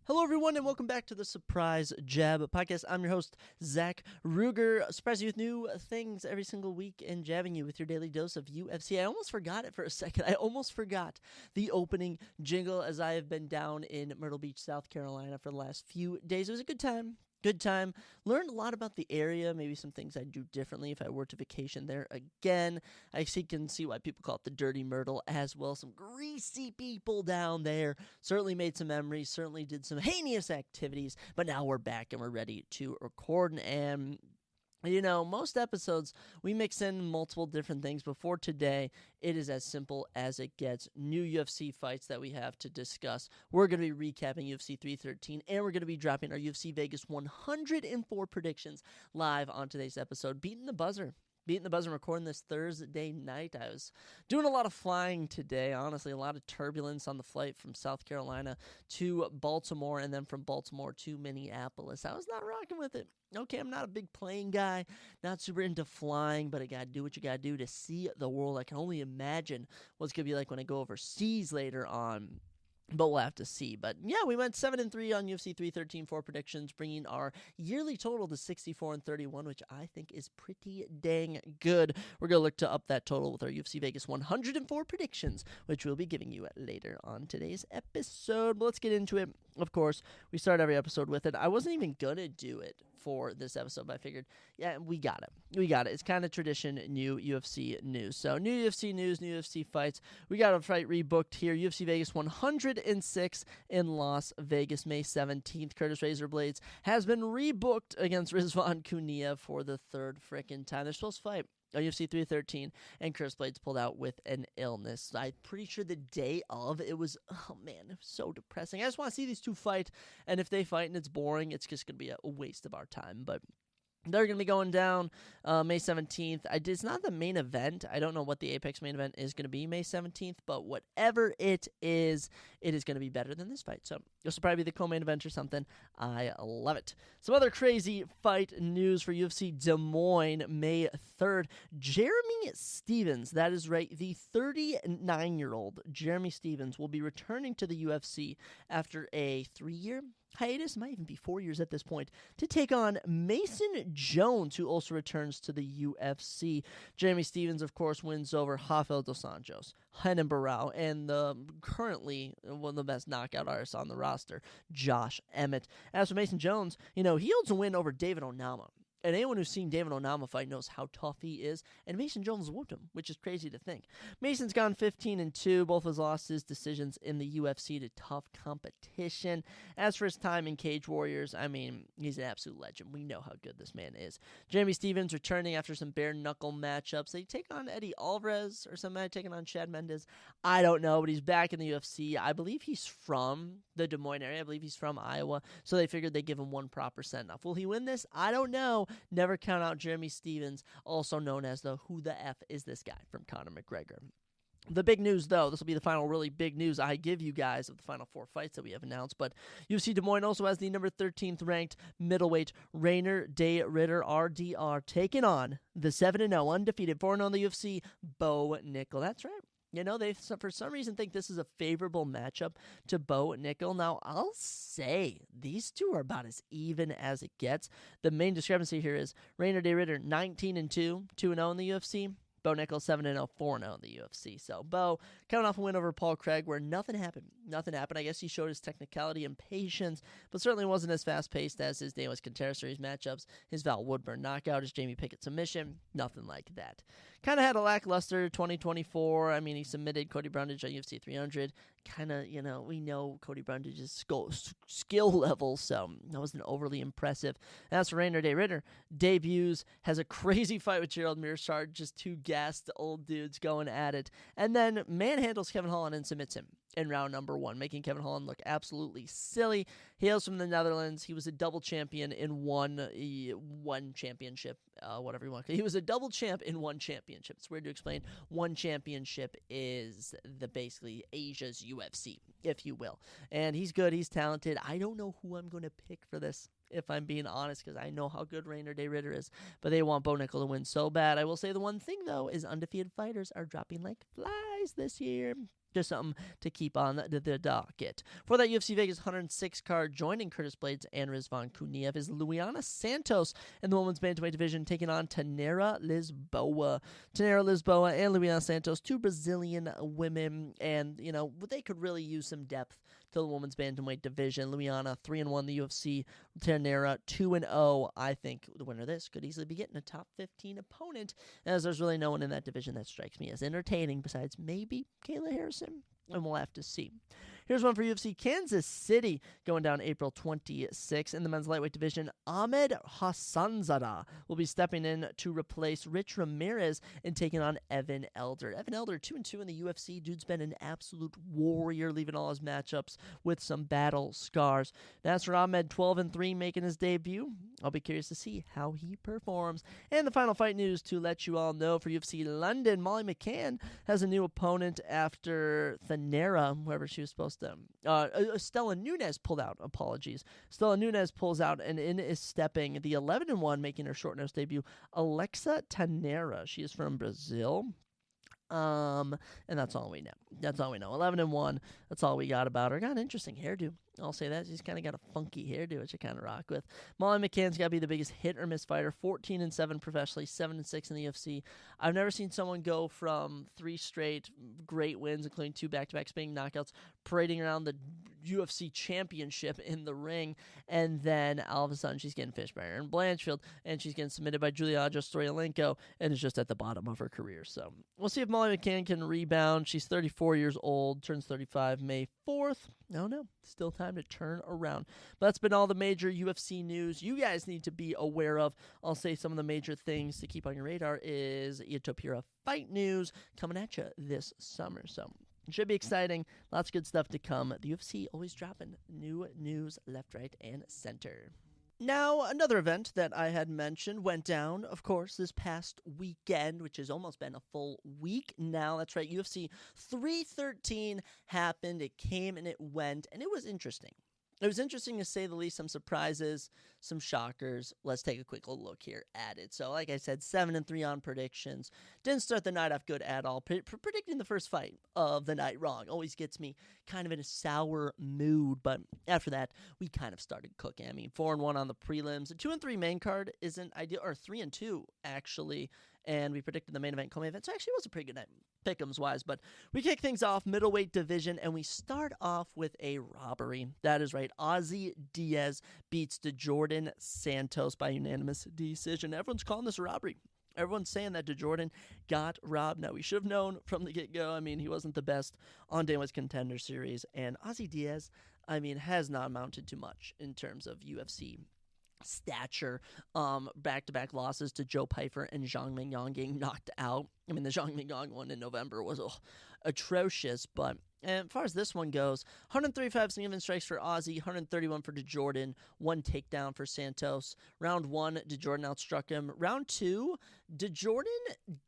Hello, everyone, and welcome back to the Surprise Jab podcast. I'm your host, Zach Ruger, surprising you with new things every single week and jabbing you with your daily dose of UFC. I almost forgot it for a second. I almost forgot the opening jingle as I have been down in Myrtle Beach, South Carolina for the last few days. It was a good time. Good time. Learned a lot about the area, maybe some things I'd do differently if I were to vacation there again. I can see why people call it the Dirty Myrtle as well. Some greasy people down there. Certainly made some memories, certainly did some heinous activities, but now we're back and we're ready to record. And you know, most episodes, we mix in multiple different things. Before today, it is as simple as it gets. New UFC fights that we have to discuss. We're going to be recapping UFC 313, and we're going to be dropping our UFC Vegas 104 predictions live on today's episode. Beating the buzzer, recording this Thursday night. I was doing a lot of flying today, honestly, a lot of turbulence on the flight from South Carolina to Baltimore, and then from Baltimore to Minneapolis. I was not rocking with it. Okay, I'm not a big plane guy, not super into flying, but I gotta do what you gotta do to see the world. I can only imagine what it's gonna be like when I go overseas later on. But we'll have to see. But yeah, we went 7-3 on UFC 313 for predictions, bringing our yearly total to 64-31, which I think is pretty dang good. We're going to look to up that total with our UFC Vegas 104 predictions, which we'll be giving you later on today's episode. But let's get into it. Of course, we start every episode with it. I wasn't even going to do it for this episode, but I figured, yeah, we got it. It's kind of tradition, new UFC news. So new UFC news, new UFC fights. We got a fight rebooked here. UFC Vegas 106 in Las Vegas, May 17th. Curtis Razorblades has been rebooked against Rizvan Cunha for the third frickin' time. They're supposed to fight on UFC 313, and Curtis Blades pulled out with an illness. I'm pretty sure the day of, it was so depressing. I just want to see these two fight, and if they fight and it's boring, it's just going to be a waste of our time, but they're going to be going down May 17th. It's not the main event. I don't know what the Apex main event is going to be May 17th, but whatever it is going to be better than this fight. So this will probably be the co-main event or something. I love it. Some other crazy fight news for UFC Des Moines, May 3rd. Jeremy Stephens, that is right, the 39-year-old Jeremy Stephens will be returning to the UFC after a 3-year hiatus, might even be 4 years at this point, to take on Mason Jones, who also returns to the UFC. Jeremy Stephens, of course, wins over Rafael dos Anjos, Renan Barão, and currently one of the best knockout artists on the roster, Josh Emmett. As for Mason Jones, he holds a win over David Onama. And anyone who's seen David Onama fight knows how tough he is, and Mason Jones whooped him, which is crazy to think. Mason's gone 15-2, both his losses, decisions in the UFC to tough competition. As for his time in Cage Warriors, he's an absolute legend. We know how good this man is. Jeremy Stephens returning after some bare-knuckle matchups. They take on Eddie Alvarez or somebody taking on Chad Mendes. I don't know, but he's back in the UFC. I believe he's from the Des Moines area. I believe he's from Iowa, so they figured they'd give him one proper send-off. Will he win this? I don't know. Never count out Jeremy Stephens, also known as the Who the F is this guy from Conor McGregor. The big news, though, this will be the final really big news I give you guys of the final 4 fights that we have announced, but UFC Des Moines also has the number 13th ranked middleweight Rainer De Ritter, RDR, taking on the 7-0 undefeated 4-0 in the UFC, Bo Nickel. That's right. They for some reason think this is a favorable matchup to Bo Nickel. Now, I'll say these two are about as even as it gets. The main discrepancy here is Rainer De Ritter 19-2, 2-0 in the UFC. Bo Nickel 7-0, 4-0 in the UFC. So Bo coming off a win over Paul Craig where nothing happened. I guess he showed his technicality and patience, but certainly wasn't as fast-paced as his Davis Contreras series matchups, his Val Woodburn knockout, his Jamie Pickett submission, nothing like that. Kind of had a lackluster 2024. He submitted Cody Brundage on UFC 300. We know Cody Brundage's skill level, so that wasn't overly impressive. As for Rainer De Ritter, debuts, has a crazy fight with Gerald Meerschaert, just two gassed old dudes going at it, and then manhandles Kevin Holland and submits him in round number 1, making Kevin Holland look absolutely silly. He hails from the Netherlands. He was a double champion in one championship, whatever you want. He was a double champ in one championship. It's weird to explain. One championship is basically Asia's UFC, if you will. And he's good. He's talented. I don't know who I'm going to pick for this, if I'm being honest, because I know how good Rainer De Ritter is, but they want Bo Nickel to win so bad. I will say the one thing, though, is undefeated fighters are dropping like flies this year. Just something to keep on the docket. For that UFC Vegas 106 card, joining Curtis Blades and Rizvan Kuniev is Luana Santos in the women's bantamweight division, taking on Tainara Lisboa. Tainara Lisboa and Luana Santos, two Brazilian women, and, they could really use some depth to the women's bantamweight division. Luana 3-1 the UFC. Tainara 2-0. I think the winner of this could easily be getting a top 15 opponent, as there's really no one in that division that strikes me as entertaining besides maybe Kayla Harrison, and we'll have to see. Here's one for UFC Kansas City, going down April 26th. In the men's lightweight division, Ahmed Hassanzadeh will be stepping in to replace Rich Ramirez and taking on Evan Elder. Evan Elder, 2-2 in the UFC. Dude's been an absolute warrior, leaving all his matchups with some battle scars. Nasser Ahmed, 12-3, making his debut. I'll be curious to see how he performs. And the final fight news to let you all know for UFC London, Molly McCann has a new opponent after Thanera, whoever she was supposed to. Stella Nunes pulled out. Apologies. Stella Nunes pulls out, and in is stepping the 11-1, making her short notice debut, Alexa Tanera. She is from Brazil. And that's all we know. 11-1. That's all we got about her. Got an interesting hairdo. I'll say that. She's kind of got a funky hairdo, which I kind of rock with. Molly McCann's got to be the biggest hit or miss fighter. 14-7 professionally, 7-6 in the UFC. I've never seen someone go from 3 straight great wins, including 2 back-to-back spinning knockouts, parading around the UFC championship in the ring, and then all of a sudden she's getting fished by Erin Blanchfield, and she's getting submitted by Julia Storylenko, and is just at the bottom of her career. So we'll see if Molly McCann can rebound. She's 34 years old, turns 35 May 4th. No, still time to turn around. But that's been all the major UFC news you guys need to be aware of. I'll say some of the major things to keep on your radar is Etopura fight news coming at you this summer. So it should be exciting. Lots of good stuff to come. The UFC always dropping new news left, right, and center. Now, another event that I had mentioned went down, of course, this past weekend, which has almost been a full week now. That's right, UFC 313 happened. It came and it went, and it was interesting. It was interesting to say the least. Some surprises, some shockers. Let's take a quick look here at it. So, like I said, 7-3 on predictions. Didn't start the night off good at all. Predicting the first fight of the night wrong always gets me kind of in a sour mood. But after that, we kind of started cooking. I mean, 4-1 on the prelims. The 2-3 main card isn't ideal, or 3-2 actually. And we predicted the main event, co-main event. So actually, it was a pretty good night, pick'ems-wise. But we kick things off, middleweight division, and we start off with a robbery. That is right. Ozzy Diaz beats DeJordan Santos by unanimous decision. Everyone's calling this a robbery. Everyone's saying that DeJordan got robbed. Now, we should have known from the get-go. I mean, he wasn't the best on Dana's Contender Series. And Ozzy Diaz, has not amounted to much in terms of UFC stature. Back-to-back losses to Joe Pyfer and Zhang Mingyang getting knocked out. I mean, the Zhang Mingyang one in November was atrocious, but as far as this one goes, 135 even strikes for Ozzy, 131 for DeJordan, 1 takedown for Santos. Round 1, DeJordan outstruck him. Round 2, DeJordan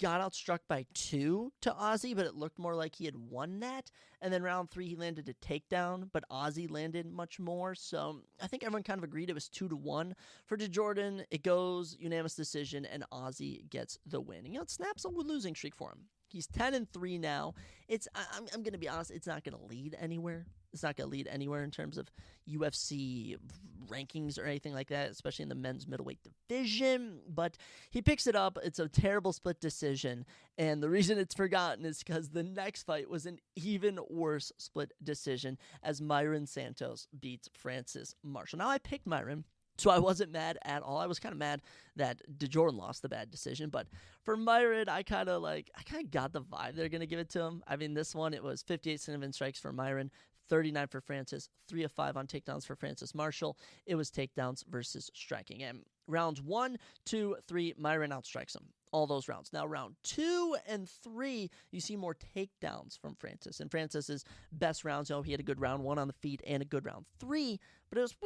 got outstruck by 2 to Ozzy, but it looked more like he had won that. And then round 3, he landed a takedown, but Ozzy landed much more. So I think everyone kind of agreed it was 2-1 for DeJordan. It goes unanimous decision, and Ozzy gets the win. And, it snaps a losing streak for him. He's 10-3 now. I'm going to be honest, it's not going to lead anywhere. It's not going to lead anywhere in terms of UFC rankings or anything like that, especially in the men's middleweight division. But he picks it up. It's a terrible split decision. And the reason it's forgotten is because the next fight was an even worse split decision as Myron Santos beats Francis Marshall. Now, I picked Myron, so I wasn't mad at all. I was kind of mad that DeJordan lost the bad decision. But for Myron, I kind of got the vibe they're going to give it to him. I mean, this one, it was 58 cinnamon strikes for Myron, 39 for Francis, 3 of 5 on takedowns for Francis Marshall. It was takedowns versus striking. And rounds 1, 2, 3, Myron outstrikes him. All those rounds. Now, round 2 and 3, you see more takedowns from Francis. And Francis's best rounds, he had a good round 1 on the feet and a good round 3, but it was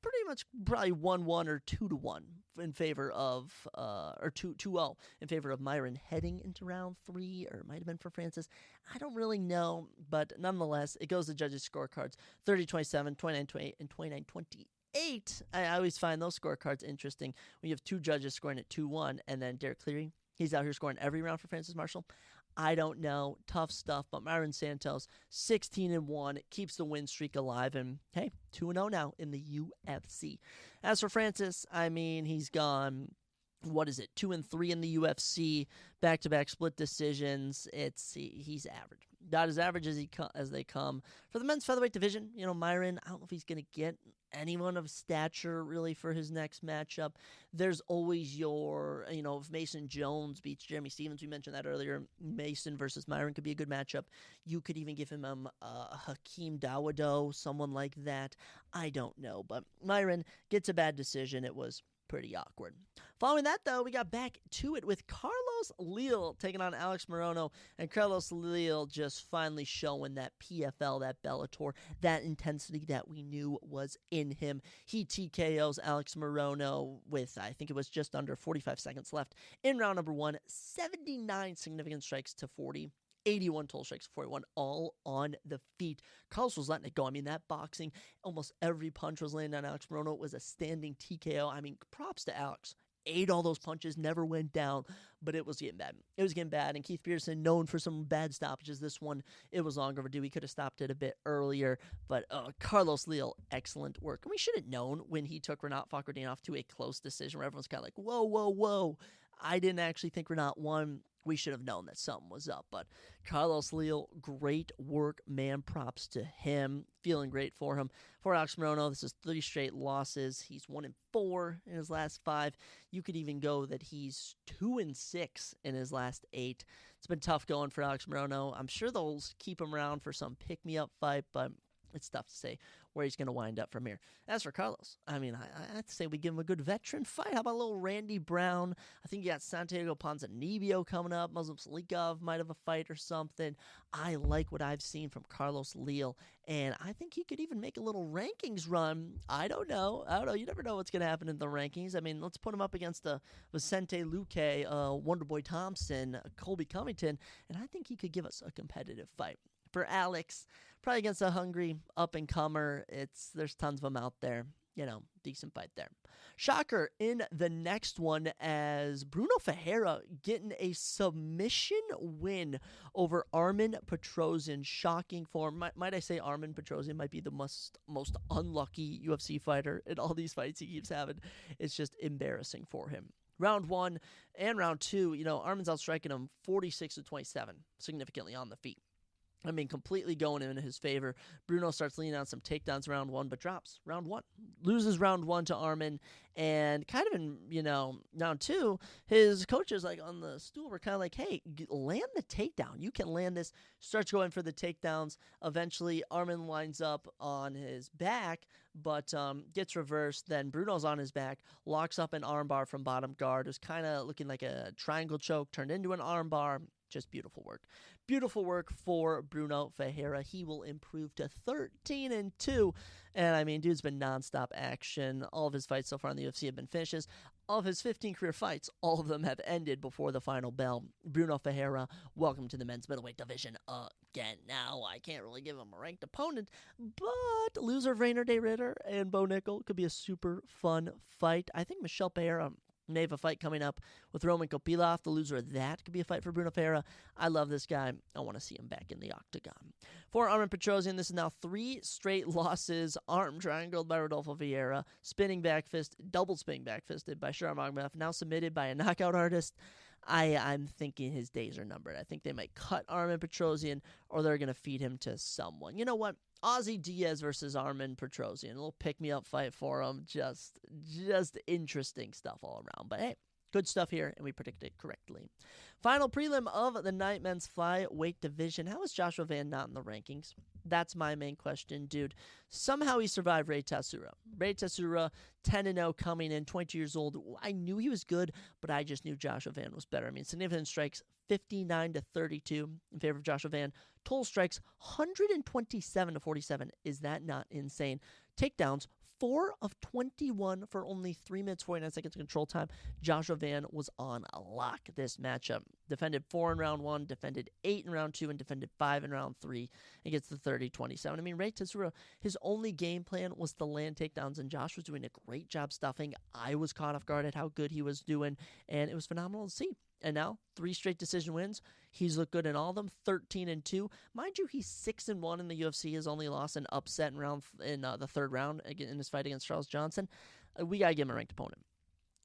pretty much probably 1-1 or 2-1 in favor of, or 2-0 in favor of Myron heading into round 3, or it might have been for Francis. I don't really know, but nonetheless, it goes to judges' scorecards, 30-27, 29-28, and 29-28. I always find those scorecards interesting when you have 2 judges scoring at 2-1, and then Derek Cleary, he's out here scoring every round for Francis Marshall. I don't know. Tough stuff. But Myron Santos, 16-1, keeps the win streak alive. And hey, 2-0 now in the UFC. As for Francis, I mean, he's gone, 2-3 in the UFC, back-to-back split decisions. He's average. Not as average as they come. For the men's featherweight division, Myron, I don't know if he's going to get anyone of stature really for his next matchup. There's always if Mason Jones beats Jeremy Stevens, we mentioned that earlier, Mason versus Myron could be a good matchup. You could even give him Hakeem Dawado, someone like that. I don't know, but Myron gets a bad decision. It was pretty awkward. Following that, though, we got back to it with Carlos Leal taking on Alex Morono, and Carlos Leal just finally showing that PFL, that Bellator, that intensity that we knew was in him. He TKOs Alex Morono with, I think it was just under 45 seconds left in round number 1, 79 significant strikes to 40. 81 total strikes, 41, all on the feet. Carlos was letting it go. I mean, that boxing, almost every punch was landing on Alex Morono. It was a standing TKO. I mean, props to Alex. Ate all those punches, never went down, but it was getting bad. It was getting bad, and Keith Pearson, known for some bad stoppages. This one, it was long overdue. He could have stopped it a bit earlier, but Carlos Leal, excellent work. And we should have known when he took Renat Fakhretdinov to a close decision where everyone's kind of like, whoa, whoa, whoa. I didn't actually think Renat won. We should have known that something was up. But Carlos Leal, great work, man. Props to him. Feeling great for him. For Alex Morono, this is 3 straight losses. He's 1-4 in his last 5. You could even go that he's 2-6 in his last 8. It's been tough going for Alex Morono. I'm sure they'll keep him around for some pick-me-up fight, but it's tough to say where he's going to wind up from here. As for Carlos, I mean, I have to say we give him a good veteran fight. How about a little Randy Brown? I think you got Santiago Ponzinibbio coming up. Muslim Salikov might have a fight or something. I like what I've seen from Carlos Leal, and I think he could even make a little rankings run. I don't know. You never know what's going to happen in the rankings. I mean, let's put him up against Vicente Luque, Wonderboy Thompson, Colby Covington, and I think he could give us a competitive fight. For Alex, probably against a hungry up-and-comer. There's tons of them out there. Decent fight there. Shocker in the next one as Bruno Ferreira getting a submission win over Armen Petrosyan. Shocking form. Might I say Armen Petrosyan might be the most unlucky UFC fighter in all these fights he keeps having. It's just embarrassing for him. Round 1 and round 2, Armen's outstriking him 46-27, significantly on the feet. I mean, completely going in his favor. Bruno starts leaning on some takedowns round 1, but drops round 1. Loses round 1 to Armen, and kind of in, round 2, his coaches, like, on the stool were kind of like, hey, land the takedown. You can land this. Starts going for the takedowns. Eventually, Armen lines up on his back, but gets reversed. Then Bruno's on his back, locks up an armbar from bottom guard. It was kind of looking like a triangle choke, turned into an armbar. Just beautiful work. Beautiful work for Bruno Ferreira. He will improve to 13-2. And, I mean, dude's been nonstop action. All of his fights so far in the UFC have been finishes. Of his 15 career fights, all of them have ended before the final bell. Bruno Ferreira, welcome to the men's middleweight division again. Now, I can't really give him a ranked opponent, but loser of Rainer De Ritter and Bo Nickel could be a super fun fight. I think Michelle Pereira may have a fight coming up with Roman Kopilov. The loser of that could be a fight for Bruno Ferreira. I love this guy. I want to see him back in the octagon. For Armen Petrosyan, this is now 3 straight losses. Arm triangled by Rodolfo Vieira. Spinning back fist, double spinning back fisted by Sharon Magomedov. Now submitted by a knockout artist. I'm thinking his days are numbered. I think they might cut Armen Petrosyan, or they're going to feed him to someone. You know what? Ozzy Diaz versus Armen Petrosyan. A little pick-me-up fight for him. Just interesting stuff all around. But hey, good stuff here, and we predicted it correctly. Final prelim of the night, men's flyweight division. How is Joshua Van not in the rankings? That's my main question, dude. Somehow he survived Ray Tassura. Ray Tassura, 10-0 coming in, 22 years old. I knew he was good, but I just knew Joshua Van was better. I mean, significant strikes, 59-32 in favor of Joshua Van. Total strikes, 127-47. Is that not insane? Takedowns, 4 of 21 for only 3 minutes, 49 seconds control time. Joshua Van was on a lock this matchup. Defended 4 in round 1, defended 8 in round 2, and defended 5 in round 3. And gets the 30-27. I mean, Ray Tassura, his only game plan was to land takedowns, and Josh was doing a great job stuffing. I was caught off guard at how good he was doing, and it was phenomenal to see. And now 3 straight decision wins. He's looked good in all of them, 13-2. Mind you, he's 6-1 in the UFC. His only loss an upset in the third round in his fight against Charles Johnson. We got to give him a ranked opponent.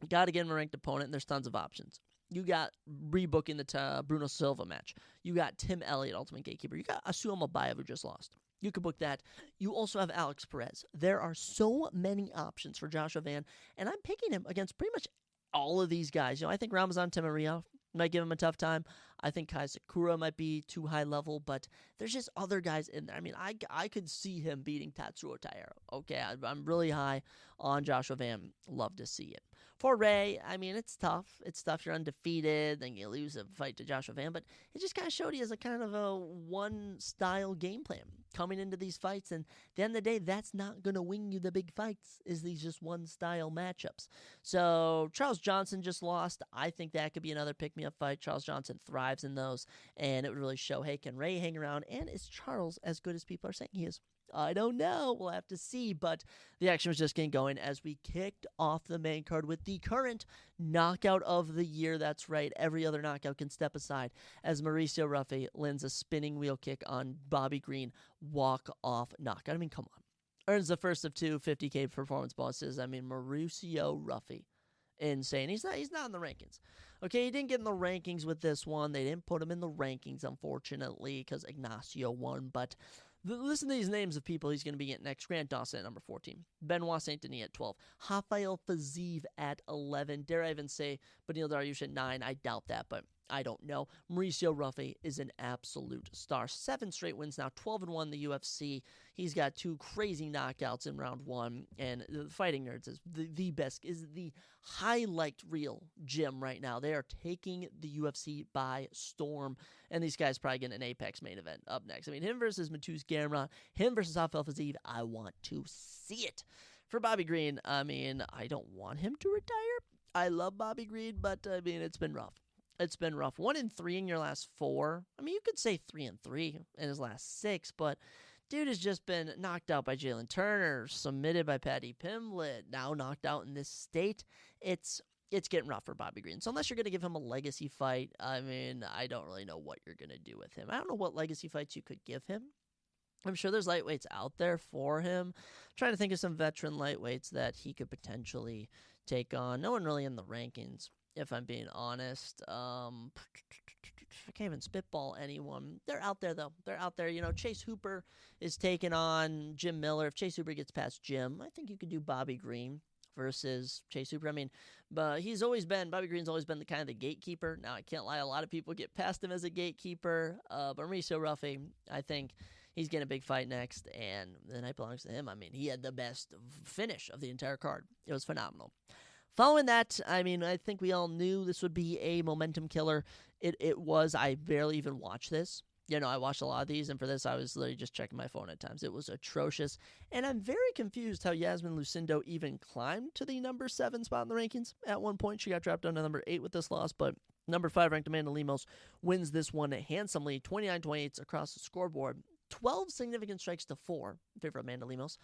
Got to give him a ranked opponent, and there's tons of options. You got rebooking the Bruno Silva match. You got Tim Elliott, Ultimate Gatekeeper. You got Asuel Mabayev, who just lost. You could book that. You also have Alex Perez. There are so many options for Joshua Van, and I'm picking him against pretty much all of these guys. I think Ramazan Temeriev might give him a tough time. I think Kai Sakura might be too high level, but there's just other guys in there. I mean, I could see him beating Tatsuo Taira. Okay, I'm really high on Joshua Van. Love to see it. For Ray, I mean, it's tough. It's tough. You're undefeated, then you lose a fight to Joshua Van, but it just kind of showed he has a kind of a one-style game plan coming into these fights, and at the end of the day, that's not going to win you the big fights, is these just one-style matchups. So Charles Johnson just lost. I think that could be another pick-me-up fight. Charles Johnson thrives in those, and it would really show, hey, can Ray hang around, and is Charles as good as people are saying he is? I don't know. We'll have to see. But the action was just getting going as we kicked off the main card with the current knockout of the year. That's right. Every other knockout can step aside as Mauricio Ruffi lands a spinning wheel kick on Bobby Green. Walk-off knockout. I mean, come on. Earns the first of 2 50K performance bonuses. I mean, Mauricio Ruffi. Insane. He's not in the rankings. Okay, he didn't get in the rankings with this one. They didn't put him in the rankings, unfortunately, because Ignacio won. But listen to these names of people he's going to be getting next. Grant Dawson at number 14. Benoit Saint Denis at 12. Rafael Fiziev at 11. Dare I even say Beneil Dariush at 9? I doubt that, but I don't know. Mauricio Ruffi is an absolute star. 7 straight wins now, 12-1 in the UFC. He's got 2 crazy knockouts in round 1, and the Fighting Nerds is the best, is the highlight reel gym right now. They are taking the UFC by storm, and these guys probably get an Apex main event up next. I mean, him versus Mateusz Gamrot, him versus Rafael Fiziev, I want to see it. For Bobby Green, I mean, I don't want him to retire. I love Bobby Green, but I mean, it's been rough. It's been rough. 1-3 in your last 4. I mean, you could say 3-3 in his last 6, but dude has just been knocked out by Jalen Turner, submitted by Paddy Pimblett, now knocked out in this state. It's getting rough for Bobby Green. So unless you're going to give him a legacy fight, I mean, I don't really know what you're going to do with him. I don't know what legacy fights you could give him. I'm sure there's lightweights out there for him. I'm trying to think of some veteran lightweights that he could potentially take on. No one really in the rankings, if I'm being honest. I can't even spitball anyone. They're out there, though. They're out there. You know, Chase Hooper is taking on Jim Miller. If Chase Hooper gets past Jim, I think you could do Bobby Green versus Chase Hooper. I mean, but Bobby Green's always been the kind of the gatekeeper. Now, I can't lie, a lot of people get past him as a gatekeeper. But Mauricio Ruffi, I think he's getting a big fight next, and the night belongs to him. I mean, he had the best finish of the entire card. It was phenomenal. Following that, I mean, I think we all knew this would be a momentum killer. It was. I barely even watched this. You know, I watched a lot of these, and for this, I was literally just checking my phone at times. It was atrocious, and I'm very confused how Yasmin Lucindo even climbed to the number 7 spot in the rankings. At one point, she got dropped down to number 8 with this loss, but number 5 ranked Amanda Lemos wins this one handsomely, 29-28 across the scoreboard. 12 significant strikes to 4 in favor of Amanda Lemos.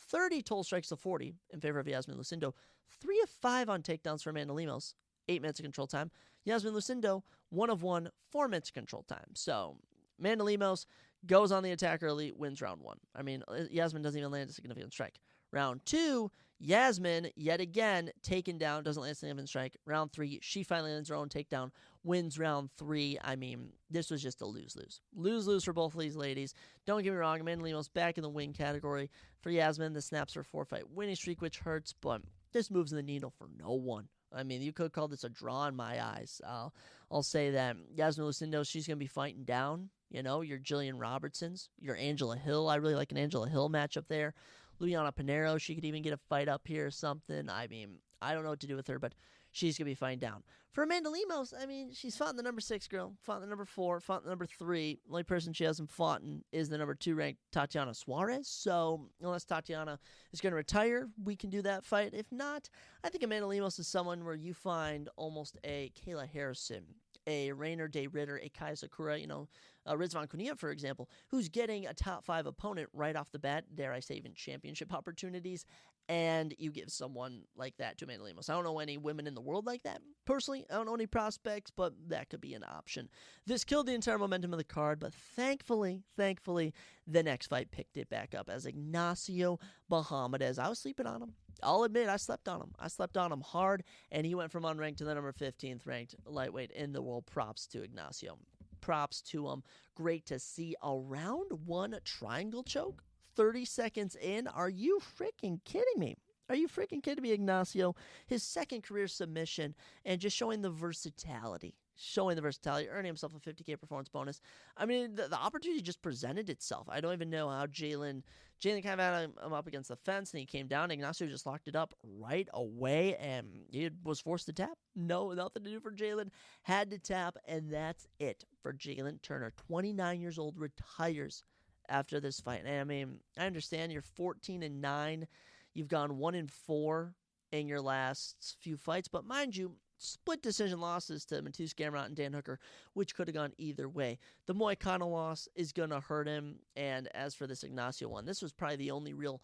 30 total strikes to 40 in favor of Yasmin Lucindo. 3 of 5 on takedowns for Amanda Lemos. 8 minutes of control time. Yasmin Lucindo, 1 of 1, 4 minutes of control time. So Amanda Lemos goes on the attack early, wins round 1. I mean, Yasmin doesn't even land a significant strike. Round 2, Yasmin, yet again, taken down, doesn't land a significant strike. Round 3, she finally lands her own takedown, wins round 3. I mean, this was just a lose-lose. Lose-lose for both of these ladies. Don't get me wrong, Amanda Lemos back in the win category. For Yasmin, this snaps her 4-fight winning streak, which hurts, but this moves the needle for no one. I mean, you could call this a draw in my eyes. I'll say that Yasmin Lucindo, she's going to be fighting down, you know, your Jillian Robertsons, your Angela Hill. I really like an Angela Hill matchup there. Luciana Pinheiro, she could even get a fight up here or something. I mean, I don't know what to do with her, but she's going to be fighting down. For Amanda Lemos, I mean, she's fought in the number 6 girl, fought in the number 4, fought in the number 3. The only person she hasn't fought in is the number 2 ranked Tatiana Suarez. So unless Tatiana is going to retire, we can do that fight. If not, I think Amanda Lemos is someone where you find almost a Kayla Harrison a Rainer Day Ritter, a Kai Sakura, Rizvan Kuniyat, for example, who's getting a top 5 opponent right off the bat, dare I say even championship opportunities, and you give someone like that to Amanda Lemos. I don't know any women in the world like that. Personally, I don't know any prospects, but that could be an option. This killed the entire momentum of the card, but thankfully, the next fight picked it back up as Ignacio Bahamondes. I was sleeping on him. I'll admit, I slept on him. I slept on him hard, and he went from unranked to the number 15th ranked lightweight in the world. Props to Ignacio. Props to him. Great to see a round 1 triangle choke. 30 seconds in. Are you freaking kidding me? Are you freaking kidding me, Ignacio? His second career submission and just showing the versatility. Earning himself a 50K performance bonus. I mean, the opportunity just presented itself. I don't even know how Jalen kind of had him up against the fence, and he came down. Ignacio just locked it up right away, and he was forced to tap. No, nothing to do for Jalen. Had to tap, and that's it for Jalen Turner. 29 years old, retires after this fight. And I mean, I understand you're 14-9. You've gone 1-4 in your last few fights, but mind you, split decision losses to Matus Gamrot and Dan Hooker, which could have gone either way. The Moicano loss is going to hurt him, and as for this Ignacio one, this was probably the only real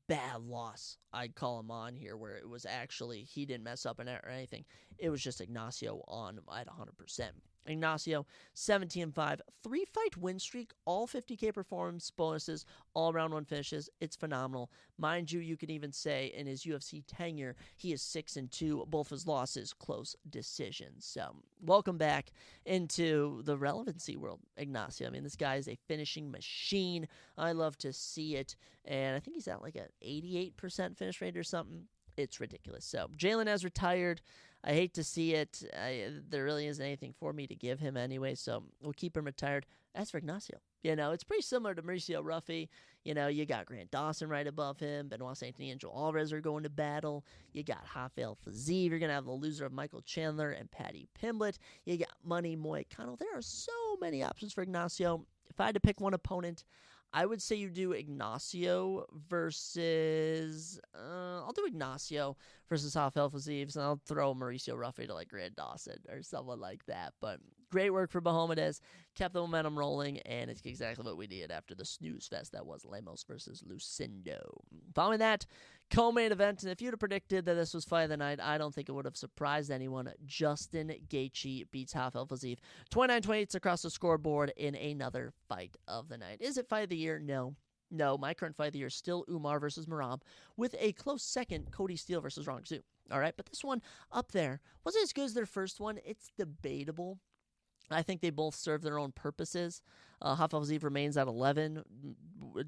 bad loss I'd call him on here, where it was actually he didn't mess up or anything. It was just Ignacio on at 100%. Ignacio, 17-5, 3-fight win streak, all 50K performance bonuses, all round 1 finishes. It's phenomenal. Mind you, you can even say in his UFC tenure, he is 6-2, both his losses, close decisions. So, welcome back into the relevancy world, Ignacio. I mean, this guy is a finishing machine. I love to see it, and I think he's at like an 88% finish rate or something. It's ridiculous. So, Jalen has retired. I hate to see it. There really isn't anything for me to give him anyway, so we'll keep him retired. As for Ignacio, it's pretty similar to Mauricio Ruffy. You got Grant Dawson right above him. Benoit Saint-Denis and Angel Alvarez are going to battle. You got Rafael Fiziev. You're going to have the loser of Michael Chandler and Patty Pimblett. You got Money Moicano. There are so many options for Ignacio. If I had to pick one opponent, I would say you do Ignacio versus... I'll do Ignacio versus Rafael Fiziev, and I'll throw Mauricio Ruffy to like Grant Dawson or someone like that. But great work for Bahamondes. Kept the momentum rolling, and it's exactly what we needed after the snooze fest that was Lemos versus Lucindo. Following that, co-main event, and if you'd have predicted that this was Fight of the Night, I don't think it would have surprised anyone. Justin Gaethje beats Rafael Fiziev 29-28 across the scoreboard in another Fight of the Night. Is it Fight of the Year? No. My current Fight of the Year is still Umar versus Merab, with a close second, Cody Steele versus Rong Zhu. All right, but this one up there wasn't as good as their first one. It's debatable. I think they both serve their own purposes. Rafael Fiziev remains at 11.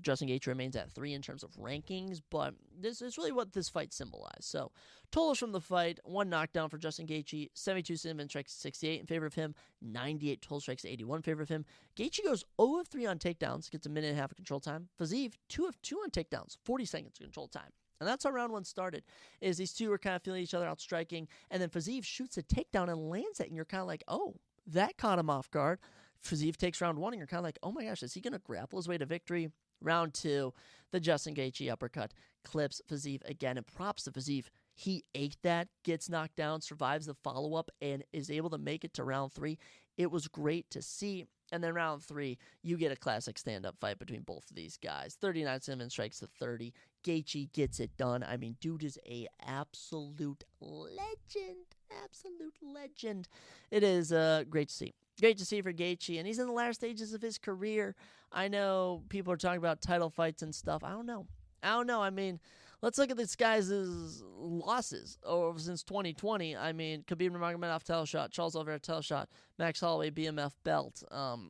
Justin Gaethje remains at 3 in terms of rankings, but this is really what this fight symbolized. So, totals from the fight: 1 knockdown for Justin Gaethje, 72 submission strikes, 68 in favor of him, 98 total strikes, 81 in favor of him. Gaethje goes 0 of 3 on takedowns, gets a minute and a half of control time. Fiziev, 2 of 2 on takedowns, 40 seconds of control time. And that's how round 1 started, is these two were kind of feeling each other out striking, and then Fiziev shoots a takedown and lands it, and you're kind of like, oh, that caught him off guard. Fiziev takes round 1, and you're kind of like, oh my gosh, is he going to grapple his way to victory? Round 2, the Justin Gaethje uppercut clips Fiziev again, and props to Fiziev. He ate that, gets knocked down, survives the follow-up, and is able to make it to round 3. It was great to see. And then round 3, you get a classic stand-up fight between both of these guys. 39 submission strikes to 30. Gaethje gets it done. I mean, dude is a absolute legend. Absolute legend. It is great to see. Great to see for Gaethje, and he's in the latter stages of his career. I know people are talking about title fights and stuff. I don't know. I mean, let's look at this guy's losses since 2020. I mean, Khabib Nurmagomedov title shot, Charles Oliveira title shot, Max Holloway BMF belt.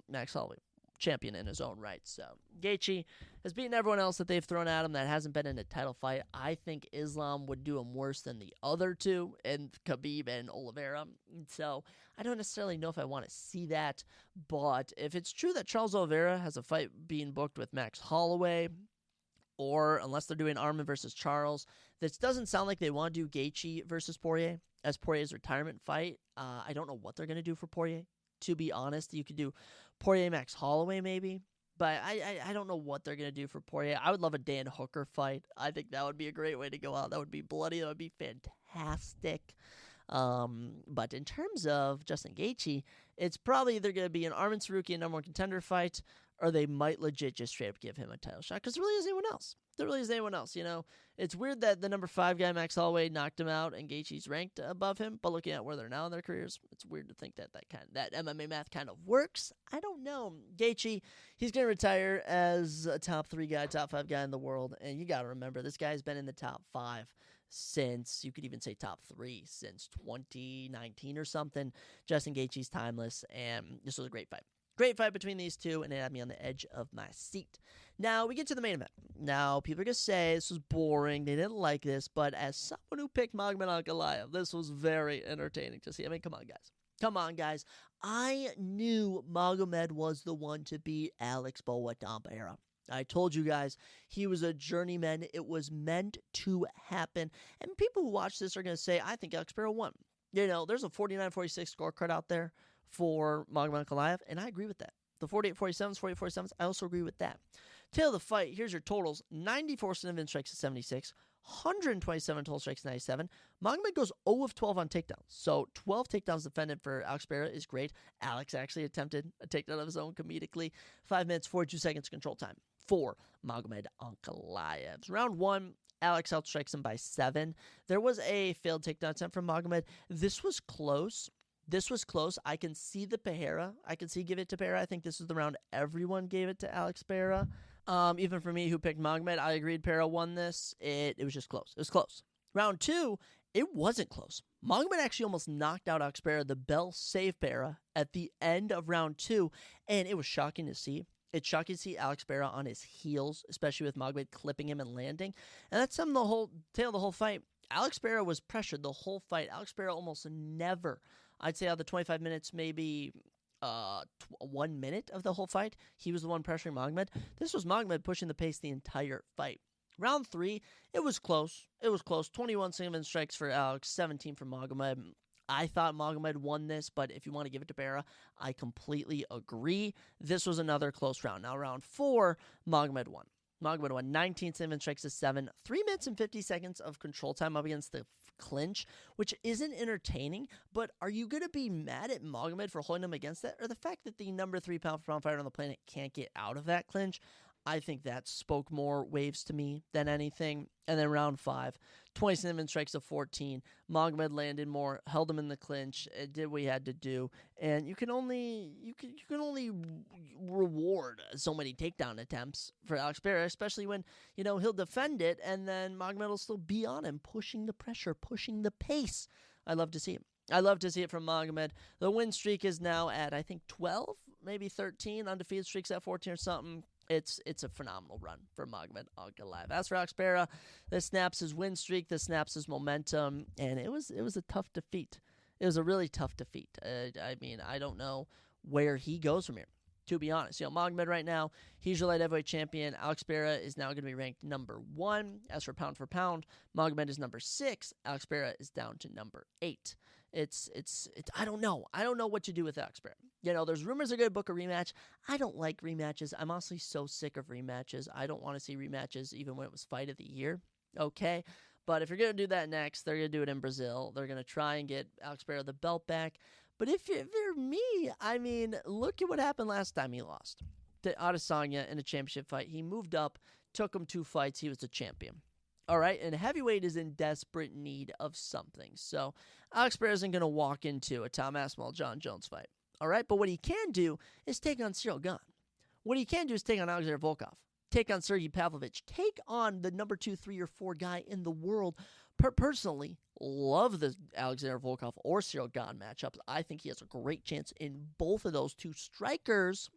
Max Holloway, champion in his own right. So Gaethje has beaten everyone else that they've thrown at him that hasn't been in a title fight. I think Islam would do him worse than the other two, and Khabib and Oliveira. So I don't necessarily know if I want to see that, but if it's true that Charles Oliveira has a fight being booked with Max Holloway, or unless they're doing Arman versus Charles, this doesn't sound like they want to do Gaethje versus Poirier as Poirier's retirement fight. I don't know what they're going to do for Poirier. To be honest, you could do Poirier Max Holloway maybe, but I don't know what they're going to do for Poirier. I would love a Dan Hooker fight. I think that would be a great way to go out. That would be bloody. That would be fantastic. But in terms of Justin Gaethje, it's probably either going to be an Arman Tsarukyan number one contender fight, or they might legit just straight up give him a title shot, because there really isn't anyone else. There really isn't anyone else, It's weird that the number 5 guy, Max Holloway, knocked him out, and Gaethje's ranked above him, but looking at where they're now in their careers, it's weird to think that MMA math kind of works. I don't know. Gaethje, he's going to retire as a top 3 guy, top 5 guy in the world, and you got to remember, this guy's been in the top 5 since, you could even say top 3, since 2019 or something. Justin Gaethje's timeless, and this was a great fight. Great fight between these two, and it had me on the edge of my seat. Now, we get to the main event. Now, people are going to say this was boring. They didn't like this, but as someone who picked Magomed Ankalaev, this was very entertaining to see. I mean, come on, guys. Come on, guys. I knew Magomed was the one to beat Alex Boa-Dampera. I told you guys, he was a journeyman. It was meant to happen. And people who watch this are going to say, I think Alex Pereira won. There's a 49-46 scorecard out there for Magomed Ankalaev, and I agree with that. The 48-47s, 48-47s, I also agree with that. Tail of the fight, here's your totals. 94 significant strikes to 76, 127 total strikes to 97. Magomed goes 0 of 12 on takedowns. So 12 takedowns defended for Alex Pereira is great. Alex actually attempted a takedown of his own comedically. 5 minutes, 42 seconds control time for Magomed Ankalaev. Round 1, Alex outstrikes him by 7. There was a failed takedown attempt from Magomed. This was close. I can see the Pereira. I can see give it to Pereira. I think this is the round everyone gave it to Alex Pereira. Even for me, who picked Magomed, I agreed Pereira won this. It was just close. It was close. Round 2, it wasn't close. Magomed actually almost knocked out Alex Pereira. The bell saved Pereira at the end of round 2, and it was shocking to see. It's shocking to see Alex Pereira on his heels, especially with Magomed clipping him and landing. And that's the whole tail of the whole fight. Alex Pereira was pressured the whole fight. Alex Pereira almost never, I'd say out of the 25 minutes, maybe 1 minute of the whole fight, he was the one pressuring Magomed. This was Magomed pushing the pace the entire fight. Round 3, it was close. 21 single strikes for Alex, 17 for Magomed. I thought Magomed won this, but if you want to give it to Pereira, I completely agree. This was another close round. Now, round 4, Magomed won. Magomed won 19 single strikes to 7, 3 minutes and 50 seconds of control time up against the clinch, which isn't entertaining, but are you going to be mad at Magomed for holding him against that, or the fact that the number 3 pound-for-pound fighter on the planet can't get out of that clinch? I think that spoke more waves to me than anything. And then round 5, 27 strikes to 14. Magomed landed more, held him in the clinch, it did what he had to do. And you can only reward so many takedown attempts for Alex Pereira, especially when, he'll defend it and then Magomed will still be on him, pushing the pressure, pushing the pace. I love to see it. I love to see it from Magomed. The win streak is now at, I think, 12, maybe 13. Undefeated streak's at 14 or something. It's a phenomenal run for Magomed Ankalaev. As for Alex Pereira, this snaps his win streak, this snaps his momentum, and it was a tough defeat. It was a really tough defeat. I don't know where he goes from here, to be honest. Magomed right now, he's your light heavyweight champion. Alex Pereira is now going to be ranked number 1. As for pound, Magomed is number 6. Alex Pereira is down to number 8. It's I don't know. I don't know what to do with Alex Pereira. There's rumors they're going to book a rematch. I don't like rematches. I'm honestly so sick of rematches. I don't want to see rematches even when it was fight of the year. Okay? But if you're going to do that next, they're going to do it in Brazil. They're going to try and get Alex Pereira the belt back. But if you're me, look at what happened last time he lost to Adesanya in a championship fight. He moved up, took him 2 fights. He was the champion. All right, and heavyweight is in desperate need of something. So Alex Pereira isn't going to walk into a Tom Aspinall, John Jones fight. All right, but what he can do is take on Cyril Gane. What he can do is take on Alexander Volkov, take on Sergey Pavlovich, take on the number 2, 3, or 4 guy in the world. Personally, love the Alexander Volkov or Cyril Gane matchups. I think he has a great chance in both of those 2 strikers.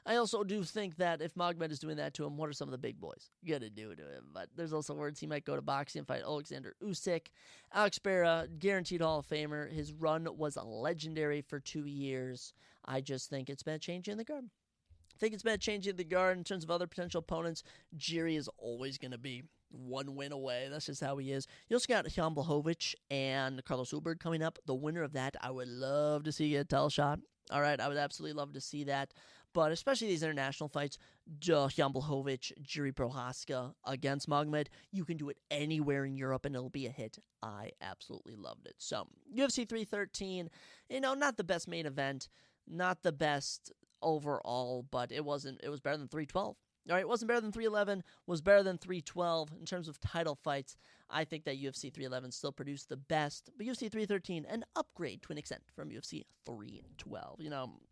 I also do think that if Magomed is doing that to him, what are some of the big boys going to do to him? But there's also words he might go to boxing and fight Alexander Usyk. Alex Pereira, guaranteed Hall of Famer. His run was legendary for 2 years. I just think it's been a change in the guard. I think it's been a change in the guard in terms of other potential opponents. Jiri is always going to be 1 win away. That's just how he is. You also got Jan Blachowicz and Carlos Ulberg coming up. The winner of that, I would love to see get a title shot. All right, I would absolutely love to see that. But especially these international fights, Jan Blachowicz, Jiri Prohaska against Magomed, you can do it anywhere in Europe and it'll be a hit. I absolutely loved it. So, UFC 313, not the best main event, not the best overall, but it was better than 312. All right, it wasn't better than 311, was better than 312 in terms of title fights. I think that UFC 311 still produced the best, but UFC 313, an upgrade to an extent from UFC 312.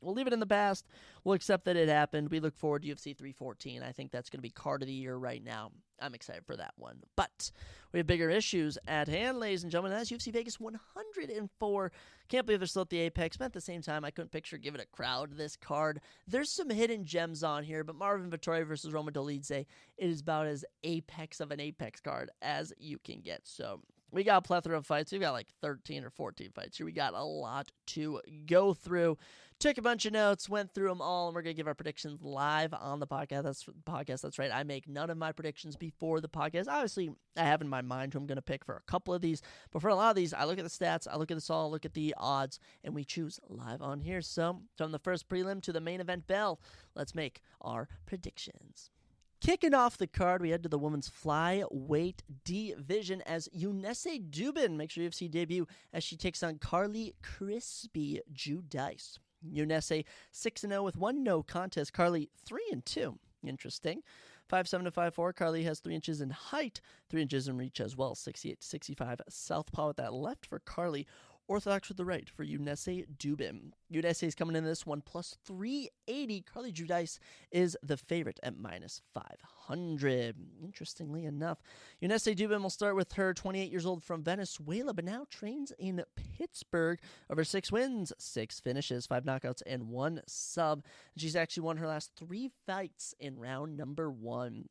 We'll leave it in the past. We'll accept that it happened. We look forward to UFC 314. I think that's going to be card of the year right now. I'm excited for that one. But we have bigger issues at hand, ladies and gentlemen. That's UFC Vegas 104. Can't believe they're still at the Apex, but at the same time, I couldn't picture giving a crowd this card. There's some hidden gems on here, but Marvin Vettori versus Roma Dolidze, it is about as apex of an Apex card as you can get. So we got a plethora of fights. We've got like 13 or 14 fights here. We got a lot to go through. Took a bunch of notes, went through them all, and we're going to give our predictions live on the podcast. That's right. I make none of my predictions before the podcast. Obviously, I have in my mind who I'm going to pick for a couple of these, but for a lot of these, I look at the stats, I look at this all, look at the odds, and we choose live on here. So, from the first prelim to the main event bell, let's make our predictions. Kicking off the card, we head to the women's flyweight division as Eunice Dubin makes her UFC debut as she takes on Carly Crispy Giudice. Eunice 6-0 with 1 no contest. Carly 3-2. Interesting. 5'7" to 5'4". Carly has 3 inches in height, 3 inches in reach as well. 68-65 southpaw with that left for Carly. Orthodox with the right for Eunice Dubin. Eunice is coming in this one plus 380. Carly Giudice is the favorite at minus 500. Interestingly enough, Eunice Dubin will start with her 28 years old from Venezuela, but now trains in Pittsburgh. Over 6 wins, 6 finishes, 5 knockouts, and 1 sub. She's actually won her last 3 fights in round number 1.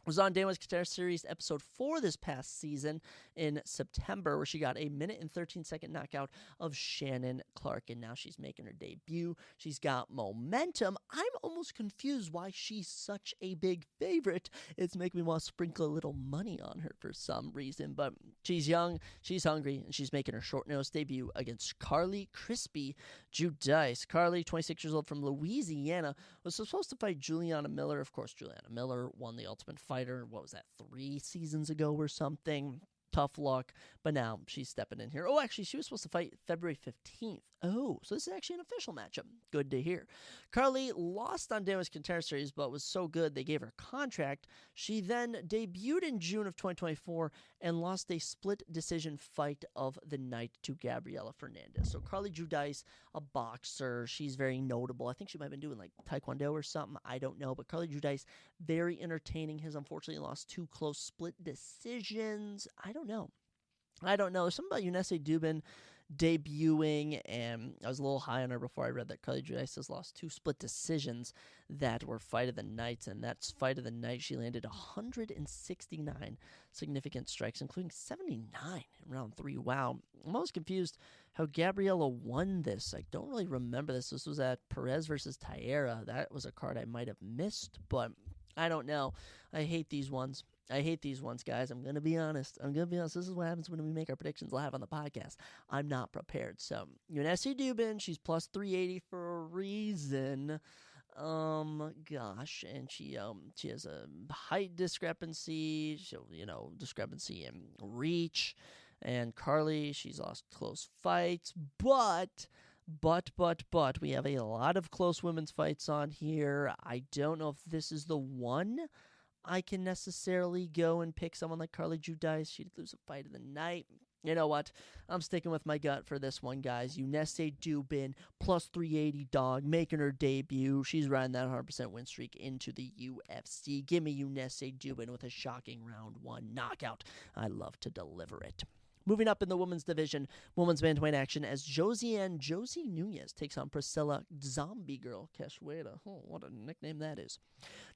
Was on Dana's Qatar Series episode 4 this past season in September, where she got a 1:13 knockout of Shannon Clark, and now she's making her debut. She's got momentum. I'm almost confused why she's such a big favorite. It's making me want to sprinkle a little money on her for some reason, but she's young, she's hungry, and she's making her short-notice debut against Carly Crispy Giudice. Carly, 26 years old from Louisiana, was supposed to fight Juliana Miller. Of course, Juliana Miller won the Ultimate Fighter, what was that, 3 seasons ago or something? Tough luck, but now she's stepping in here. Oh, actually, she was supposed to fight February 15th. Oh, so this is actually an official matchup. Good to hear. Carly lost on Dana's Qatar Series, but was so good they gave her a contract. She then debuted in June of 2024 and lost a split decision fight of the night to Gabriela Fernandez. So Carly Giudice, a boxer, she's very notable. I think she might have been doing like Taekwondo or something. I don't know, but Carly Giudice, very entertaining. Has unfortunately lost 2 close split decisions. I don't know. There's something about Eunice Dubin debuting, and I was a little high on her before I read that Carly Giudice has lost 2 split decisions that were fight of the night, and that's fight of the night. She landed 169 significant strikes, including 79 in round 3. Wow. I'm almost confused how Gabriela won this. I don't really remember this. This was at Perez versus Teixeira. That was a card I might have missed, but I don't know. I hate these ones, guys. I'm going to be honest. This is what happens when we make our predictions live on the podcast. I'm not prepared. So, Eunice Dubin, she's plus 380 for a reason. And she has a height discrepancy, discrepancy in reach. And Carly, she's lost close fights, but we have a lot of close women's fights on here. I don't know if this is the one I can necessarily go and pick someone like Carly Giudice. She'd lose a fight of the night. You know what? I'm sticking with my gut for this one, guys. Eunice Dubin, plus 380 dog, making her debut. She's riding that 100% win streak into the UFC. Give me Eunice Dubin with a shocking round 1 knockout. I love to deliver it. Moving up in the women's division, women's bantamweight action as Josie Nunez takes on Priscilla Zombie Girl Cachoeira. Oh, what a nickname that is.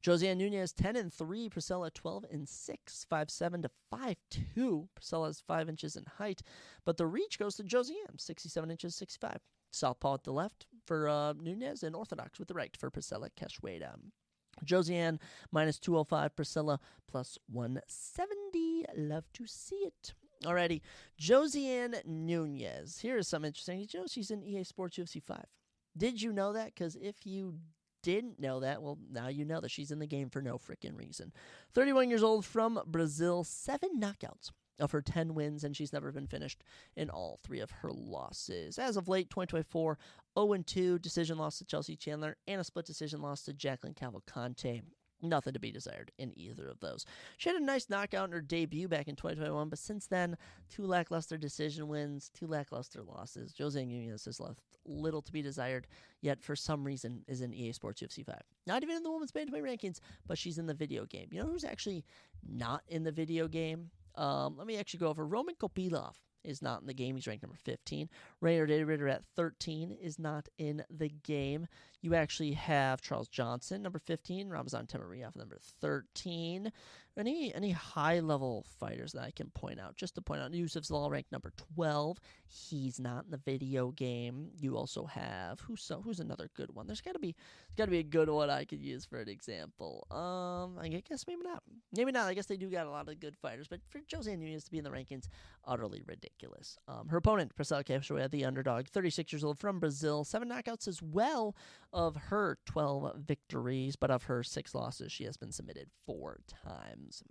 Josie Nunez 10-3, Priscilla 12-6, 5'7" to 5'2". Priscilla has 5 inches in height, but the reach goes to Josie, 67 inches, 6'5". Southpaw at the left for Nunez and orthodox with the right for Priscilla Cachoeira. Josiane minus 205, Priscilla plus 170. Love to see it. Alrighty, Josiane Nunez. Here is some interesting. Did you know she's in EA Sports UFC 5? Did you know that? Because if you didn't know that, well, now you know that she's in the game for no freaking reason. 31 years old from Brazil, 7 knockouts of her 10 wins, and she's never been finished in all 3 of her losses. As of late, 2024, 0-2, decision loss to Chelsea Chandler, and a split decision loss to Jacqueline Cavalcante. Nothing to be desired in either of those. She had a nice knockout in her debut back in 2021, but since then, 2 lackluster decision wins, 2 lackluster losses. Jose Nunez has left little to be desired, yet for some reason is in EA Sports UFC 5. Not even in the women's bantamweight rankings, but she's in the video game. You know who's actually not in the video game? Let me actually go over. Roman Kopylov is not in the game. He's ranked number 15. Rainer Ritter at 13 is not in the game. You actually have Charles Johnson, number 15. Ramazan Temuriyov, number 13. Any high-level fighters that I can point out? Just to point out, Yusuf Zalal ranked number 12. He's not in the video game. You also have who's another good one? There's got to be a good one I could use for an example. I guess maybe not. Maybe not. I guess they do got a lot of good fighters, but for Jose Nunez to be in the rankings, utterly ridiculous. Her opponent, Priscila Cachoeira, the underdog, 36 years old from Brazil, 7 knockouts as well of her 12 victories, but of her 6 losses, she has been submitted 4 times.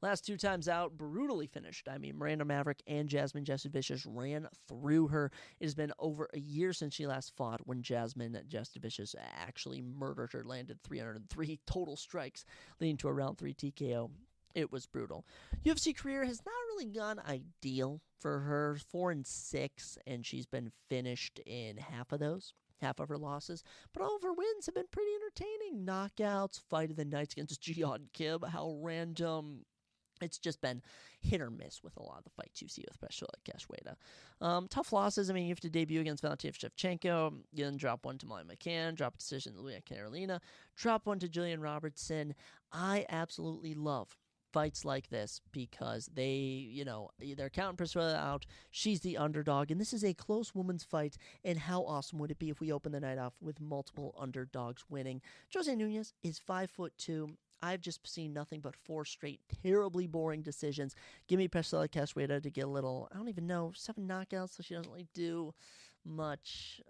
Last 2 times out, brutally finished. I mean, Miranda Maverick and Jasmine Jasudavicius ran through her. It has been over a year since she last fought, when Jasmine Jasudavicius actually murdered her, landed 303 total strikes, leading to a round 3 TKO. It was brutal. UFC career has not really gone ideal for her. 4-6, and she's been finished in half of her losses, but all of her wins have been pretty entertaining. Knockouts, fight of the nights against Jian Kim, how random. It's just been hit or miss with a lot of the fights you see with Priscila Cachoeira. Tough losses. I mean, you have to debut against Valentina Shevchenko, you then drop one to Molly McCann, drop a decision to Lulia Carolina, drop one to Jillian Robertson. I absolutely love fights like this because they're counting Priscilla out. She's the underdog, and this is a close women's fight. And how awesome would it be if we open the night off with multiple underdogs winning? Jose Nunez is 5'2". I've just seen nothing but 4 straight terribly boring decisions. Give me Priscila Cachoeira to get a little, 7 knockouts, so she doesn't really do much.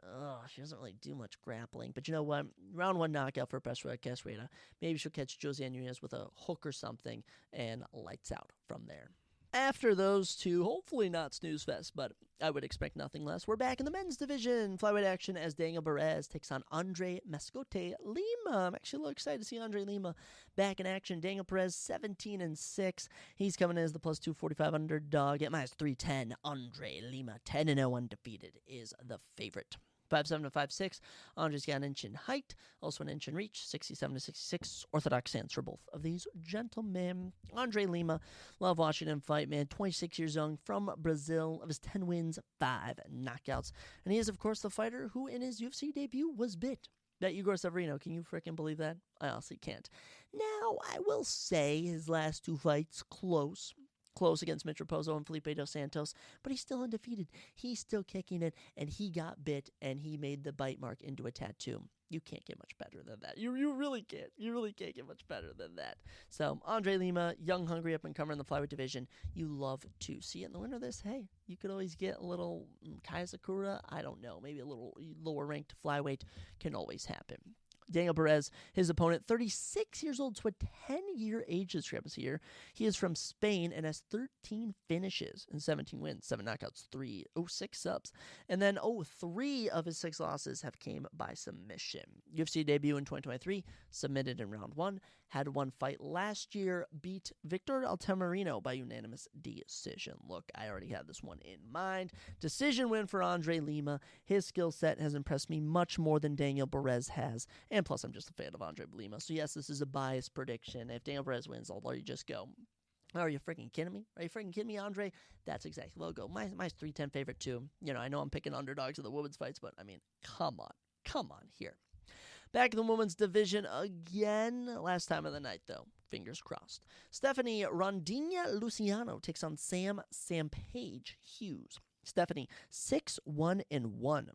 She doesn't really do much grappling. But you know what? Round 1 knockout for Priscila Cachoeira. Maybe she'll catch Jose Nunez with a hook or something and lights out from there. After those 2, hopefully not snooze fest, but I would expect nothing less. We're back in the men's division. Flyweight action as Daniel Perez takes on Andre Mascote Lima. I'm actually a little excited to see Andre Lima back in action. Daniel Perez, 17-6. He's coming in as the plus 245 underdog at minus 310. Andre Lima, 10-0 undefeated, is the favorite. 5'7" to 5'6". Andre's got an inch in height, also an inch in reach, 67 to 66. Orthodox stance for both of these gentlemen. Andre Lima, love watching him fight, man. 26 years young, from Brazil. Of his 10 wins, 5 knockouts. And he is, of course, the fighter who in his UFC debut was bit. That Igor Severino. Can you freaking believe that? I honestly can't. Now, I will say his last 2 fights, close against Mitch Raposo and Felipe Dos Santos, but he's still undefeated. He's still kicking it, and he got bit, and he made the bite mark into a tattoo. You can't get much better than that. You really can't. You really can't get much better than that. So, Andre Lima, young, hungry, up-and-comer in the flyweight division. You love to see it. In the winner of this, hey, you could always get a little Kaya Sakura. I don't know. Maybe a little lower-ranked flyweight can always happen. Daniel Perez, his opponent, 36 years old, so a 10-year age discrepancy here. He is from Spain and has 13 finishes and 17 wins, 7 knockouts, 6 subs. And then, 3 of his 6 losses have came by submission. UFC debut in 2023, submitted in round 1, had 1 fight last year, beat Victor Altamirano by unanimous decision. Look, I already had this one in mind. Decision win for Andre Lima. His skill set has impressed me much more than Daniel Perez has. And plus, I'm just a fan of Andre Lima. So, yes, this is a biased prediction. If Daniel Perez wins, I'll let you just go, are you freaking kidding me? Are you freaking kidding me, Andre? That's exactly what I'll go. My 310 favorite, too. I know I'm picking underdogs in the women's fights, but, come on here. Back in the women's division again. Last time of the night, though. Fingers crossed. Stephanie Rondinha Luciano takes on Sam-Page Hughes. Stephanie, 6-1-1,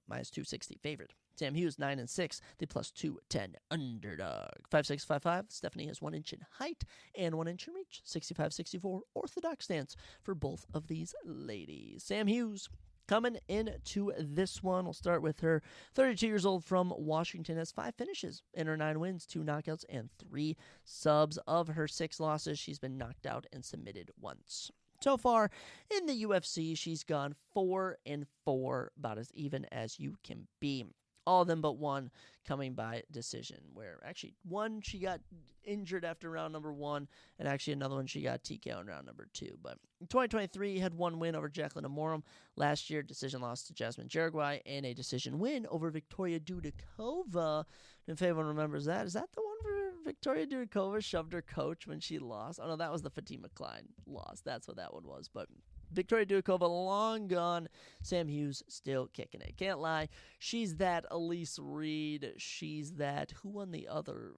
minus 260 favorite. Sam Hughes, 9-6, the plus 210 underdog. 5'6", 5'5". Stephanie has 1 inch in height and 1 inch in reach. 65-64 orthodox stance for both of these ladies. Sam Hughes Coming into this one, we'll start with her. 32 years old from Washington, has 5 finishes in her 9 wins, 2 knockouts, and 3 subs. Of her 6 losses, she's been knocked out and submitted once. So far in the UFC, she's gone 4-4, about as even as you can be. All of them but one coming by decision, where actually one she got injured after round number 1, and actually another one she got TKO in round number 2. But in 2023, had 1 win over Jacqueline Amorim. Last year, decision loss to Jasmine Jaraguay, and a decision win over Victoria Dudikova. If anyone remembers that, is that the one where Victoria Dudikova shoved her coach when she lost? Oh no, that was the Fatima Klein loss. That's what that one was. But Victoria Dudikova long gone. Sam Hughes still kicking it. Can't lie. She's that Elise Reed. She's that. Who won the other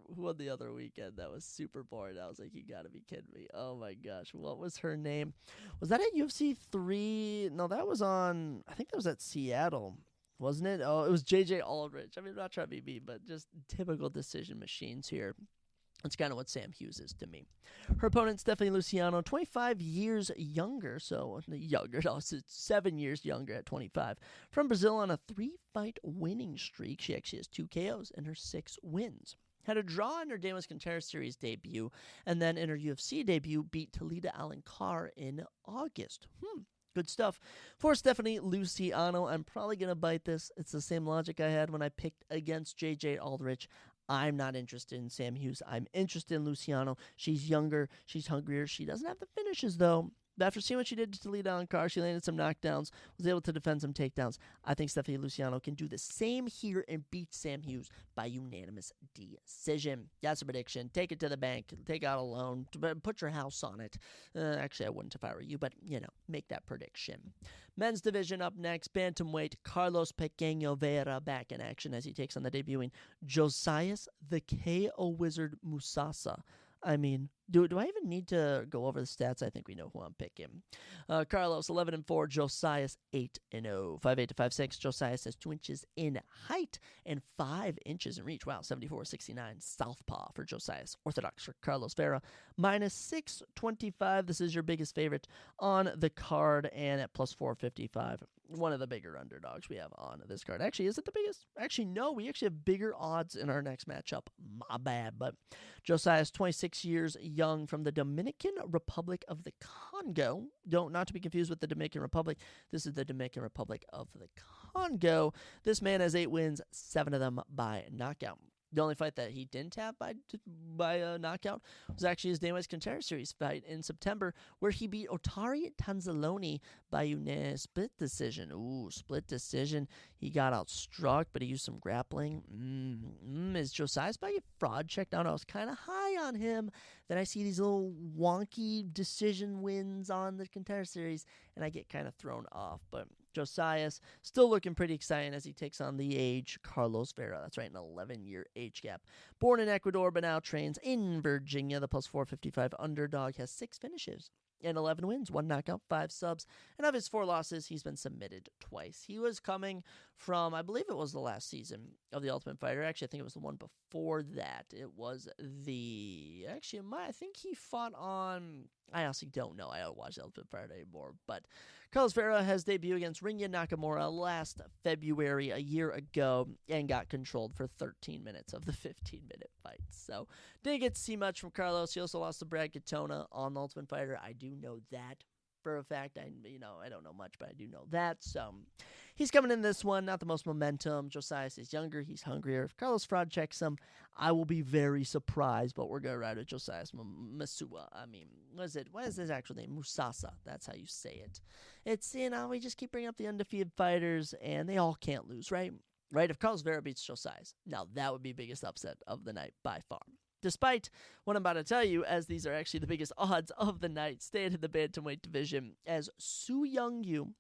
weekend? That was super boring. I was like, you gotta be kidding me. Oh my gosh. What was her name? Was that at UFC 3? No, that was on, I think that was at Seattle. Wasn't it? Oh, it was JJ Aldrich. I mean, I'm not trying to be mean, but just typical decision machines here. That's kind of what Sam Hughes is to me. Her opponent, Stephanie Luciano, 25 years younger, 7 years younger at 25. From Brazil on a 3-fight winning streak. She actually has 2 KOs in her 6 wins. Had a draw in her Damas Contreras Series debut, and then in her UFC debut, beat Talita Alencar in August. Good stuff. For Stephanie Luciano, I'm probably going to bite this. It's the same logic I had when I picked against JJ Aldrich. I'm not interested in Sam Hughes. I'm interested in Luciano. She's younger. She's hungrier. She doesn't have the finishes, though. But after seeing what she did to Talita Alencar, she landed some knockdowns, was able to defend some takedowns. I think Stephanie Luciano can do the same here and beat Sam Hughes by unanimous decision. That's a prediction. Take it to the bank. Take out a loan. Put your house on it. Actually, I wouldn't if I were you, but, make that prediction. Men's division up next. Bantamweight, Carlos Pequeño Vera back in action as he takes on the debuting Josias the KO Wizard Musasa. I mean, do I even need to go over the stats? I think we know who I'm picking. Carlos, 11-4. Josias, 8-0. 5'8" to 5'6". Josias has 2 inches in height and 5 inches in reach. Wow, 74-69. Southpaw for Josias. Orthodox for Carlos Vera. -625. This is your biggest favorite on the card, and at +455. One of the bigger underdogs we have on this card. Actually, is it the biggest? Actually, no. We actually have bigger odds in our next matchup. My bad. But Josias, 26 years young, from the Dominican Republic of the Congo. Not to be confused with the Dominican Republic. This is the Dominican Republic of the Congo. This man has 8 wins, 7 of them by knockout. The only fight that he didn't have by a knockout was actually his Damas Contreras Series fight in September, where he beat Otari Tanzaloni by unanimous split decision. Split decision. He got outstruck, but he used some grappling. Is Josias by a fraud check down? I was kind of high on him. Then I see these little wonky decision wins on the Contreras Series, and I get kind of thrown off. But Josias still looking pretty exciting as he takes on the age Carlos Vera. That's right, an 11-year age gap. Born in Ecuador, but now trains in Virginia. The +455 underdog has 6 finishes and 11 wins, 1 knockout, 5 subs. And of his 4 losses, he's been submitted twice. He was coming from, I believe it was the last season of The Ultimate Fighter. Actually, I think it was the one before that. It was I think he fought on, I honestly don't know. I don't watch The Ultimate Fighter anymore. But Carlos Vera has debuted against Rinya Nakamura last February, a year ago, and got controlled for 13 minutes of the 15-minute fight. So, didn't get to see much from Carlos. He also lost to Brad Katona on The Ultimate Fighter. I do know that for a fact. I don't know much, but I do know that. So, he's coming in this one, not the most momentum. Josias is younger. He's hungrier. If Carlos fraud checks him, I will be very surprised, but we're going to ride with Josias Masua. I mean, what is his actual name? Musasa. That's how you say it. It's, we just keep bringing up the undefeated fighters, and they all can't lose, right? Right? If Carlos Vera beats Josias, now that would be the biggest upset of the night by far. Despite what I'm about to tell you, as these are actually the biggest odds of the night, staying in the bantamweight division, as Su Young Yu,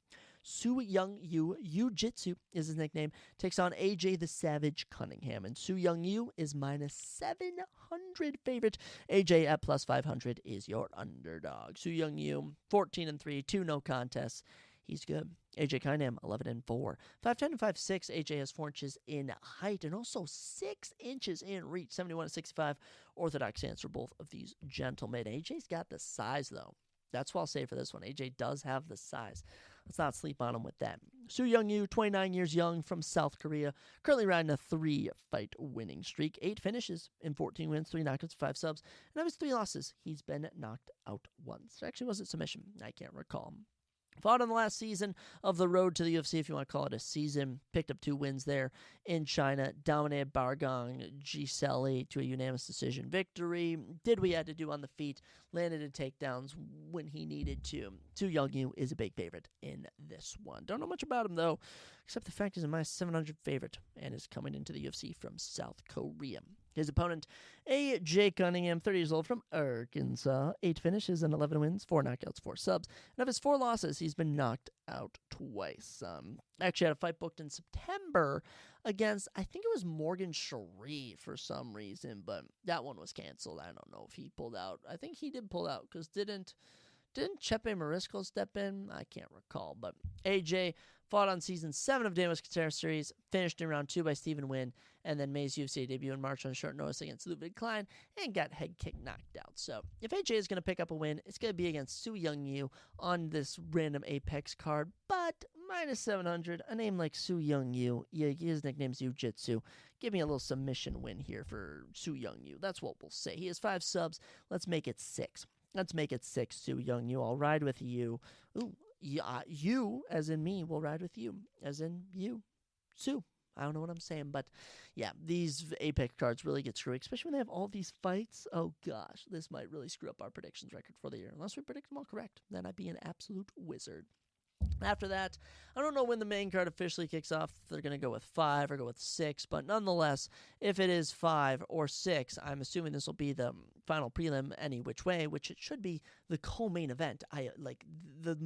Jiu-Jitsu is his nickname, takes on AJ the Savage Cunningham. And Su Young Yu is -700 favorite. AJ at +500 is your underdog. Su Young Yu, 14-3, 2 no contests. He's good. AJ Cunningham, 11-4. 5'10" and 5'6". AJ has 4 inches in height and also 6 inches in reach. 71-65. Orthodox stance for both of these gentlemen. AJ's got the size, though. That's what I'll say for this one. AJ does have the size. let's not sleep on him with that. Soo Young-Yu, 29 years young from South Korea, currently riding a 3-fight winning streak, 8 finishes in 14 wins, 3 knockouts, 5 subs, and of his 3 losses, he's been knocked out once. Actually, was it submission? I can't recall. Fought on the last season of the road to the UFC, if you want to call it a season. Picked up 2 wins there in China. Dominated Bargang Giseli to a unanimous decision victory. Did what he had to do on the feet. Landed in takedowns when he needed to. Soo Young-Yu is a big favorite in this one. Don't know much about him, though, except the fact he's a my 700 favorite and is coming into the UFC from South Korea. His opponent, A.J. Cunningham, 30 years old from Arkansas, 8 finishes and 11 wins, 4 knockouts, 4 subs. And of his 4 losses, he's been knocked out twice. Actually had a fight booked in September against, I think it was Morgan Sharif for some reason, but that one was canceled. I don't know if he pulled out. I think he did pull out because didn't Chepe Marisco step in? I can't recall, but A.J. fought on Season 7 of Daniel's Katara Series, finished in Round 2 by Stephen Wynn, and then made his UFC debut in March on short notice against Ludwig Klein, and got head kick knocked out. So if AJ is going to pick up a win, it's going to be against Soo Young-Yu on this random Apex card, but minus 700, a name like Soo Young-Yu, his nickname's Jiu-Jitsu. Give me a little submission win here for Soo Young-Yu. That's what we'll say. He has 5 subs. Let's make it 6. Let's make it 6, Soo Young-Yu. I'll ride with you. Ooh. You, as in me, will ride with you, as in you, Sue. I don't know what I'm saying, but yeah, these Apex cards really get screwy, especially when they have all these fights. Oh gosh, this might really screw up our predictions record for the year. Unless we predict them all correct, then I'd be an absolute wizard. After that, I don't know when the main card officially kicks off. If they're going to go with 5 or go with 6, but nonetheless, if it is 5 or 6, I'm assuming this will be the final prelim any which way, which it should be the co-main event. I like the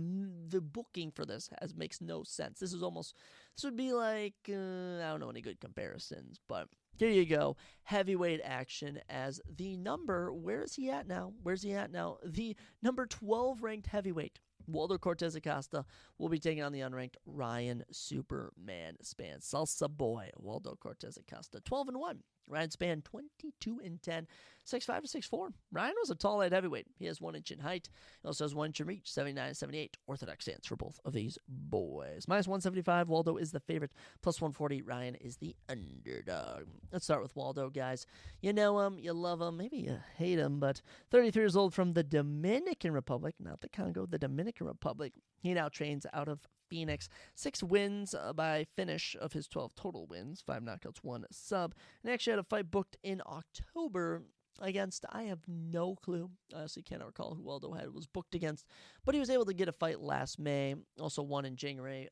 booking for this makes no sense. This would be like I don't know any good comparisons, but here you go. Heavyweight action as the number. Where is he at now? Where's he at now? The number 12 ranked heavyweight, Waldo Cortez Acosta, will be taking on the unranked Ryan Superman Spann. Salsa boy, Waldo Cortez Acosta, 12-1. Ryan Spann, 22-10, 6'5" to 6'4". Ryan was a tall light heavyweight. He has 1 inch in height. He also has 1 inch in reach, 79-78. Orthodox stance for both of these boys. Minus 175, Waldo is the favorite. Plus 140, Ryan is the underdog. Let's start with Waldo, guys. You know him, you love him, maybe you hate him, but 33 years old from the Dominican Republic, not the Congo, the Dominican Republic. He now trains out of Phoenix. 6 wins by finish of his 12 total wins, 5 knockouts, 1 sub. And actually had a fight booked in October against, I have no clue. I honestly cannot recall who Waldo was booked against, but he was able to get a fight last May, also won in January.